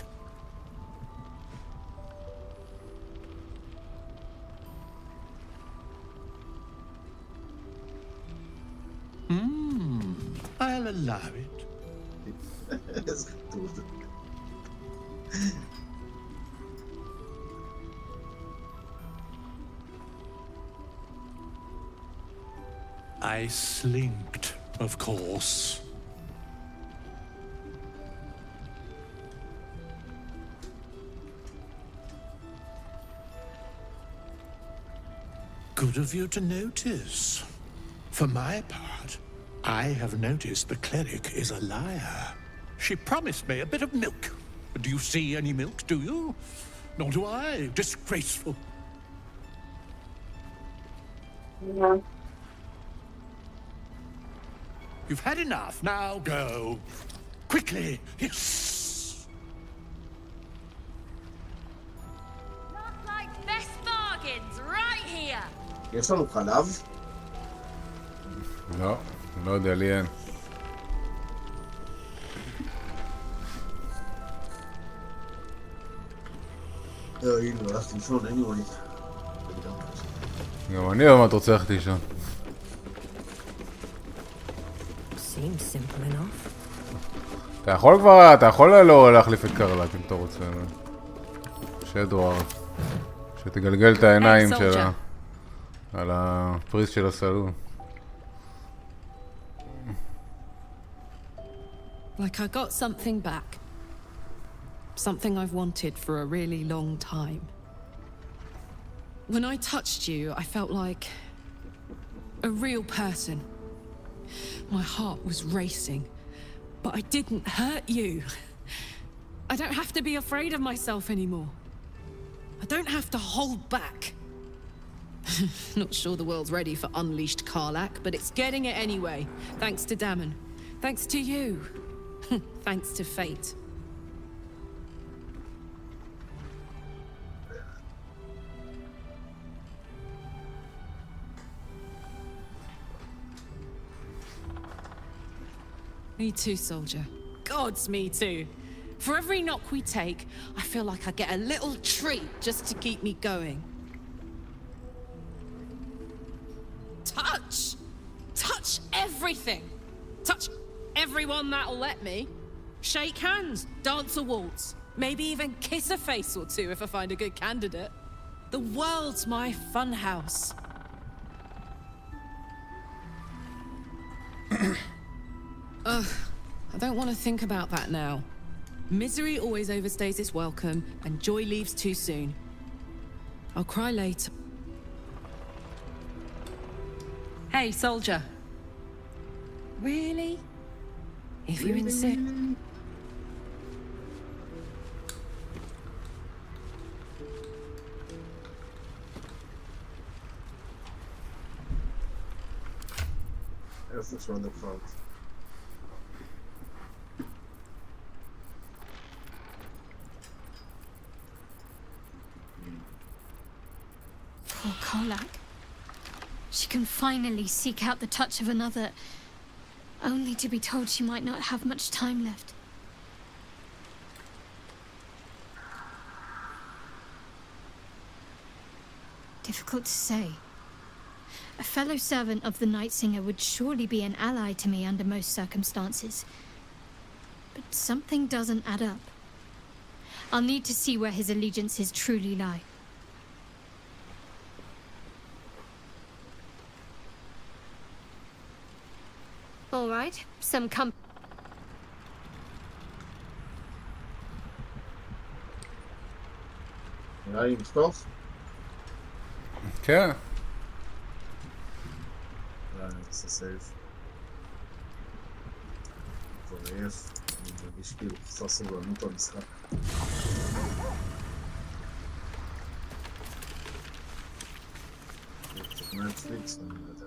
I'll allow it. איזה חתול. I slinked, of course. Good of you to notice. For my part, I have noticed the cleric is a liar. She promised me a bit of milk. Do you see any milk, do you? Nor do I. Disgraceful. Yeah. You've had enough. Now go. Quickly. Yes. Last night's best bargains right here. יש לנו חלב? לא, לא יודע, לי אין. הנה, הלכתי לישון, anyway. גם אני עוד מעט רוצה ללכת לישון. Seems simple enough. אתה יכול לא להחליף את קרלק אם אתה רוצה. שדואר. שתגלגל את העיניים שלה. על הפריס של הסלון. Like I got something back. Something I've wanted for a really long time. When I touched you, I felt like a real person. My heart was racing, but I didn't hurt you. I don't have to be afraid of myself anymore. I don't have to hold back. Not sure the world's ready for unleashed Karlak, but it's getting it anyway. Thanks to Dammon. Thanks to you. Thanks to fate. Me too, soldier. Gods, me too. For every knock we take, I feel like I get a little treat just to keep me going. Touch! Touch everything! Touch everyone that'll let me. Shake hands, dance a waltz, maybe even kiss a face or two if I find a good candidate. The world's my funhouse. Ugh, I don't want to think about that now. Misery always overstays its welcome, and joy leaves too soon. I'll cry later. Hey, soldier. Really? If you insist. Let's run the front. Poor Karlak. She can finally seek out the touch of another, only to be told she might not have much time left. Difficult to say. A fellow servant of the Night Singer would surely be an ally to me under most circumstances. But something doesn't add up. I'll need to see where his allegiances truly lie. All right, some נראה לי לפתוח? כן. אני אעשה סייב. כבר עייף, אני מרגיש כאילו חסר סבלנות במשחק. קצת נטפליקס ואני לא יודע.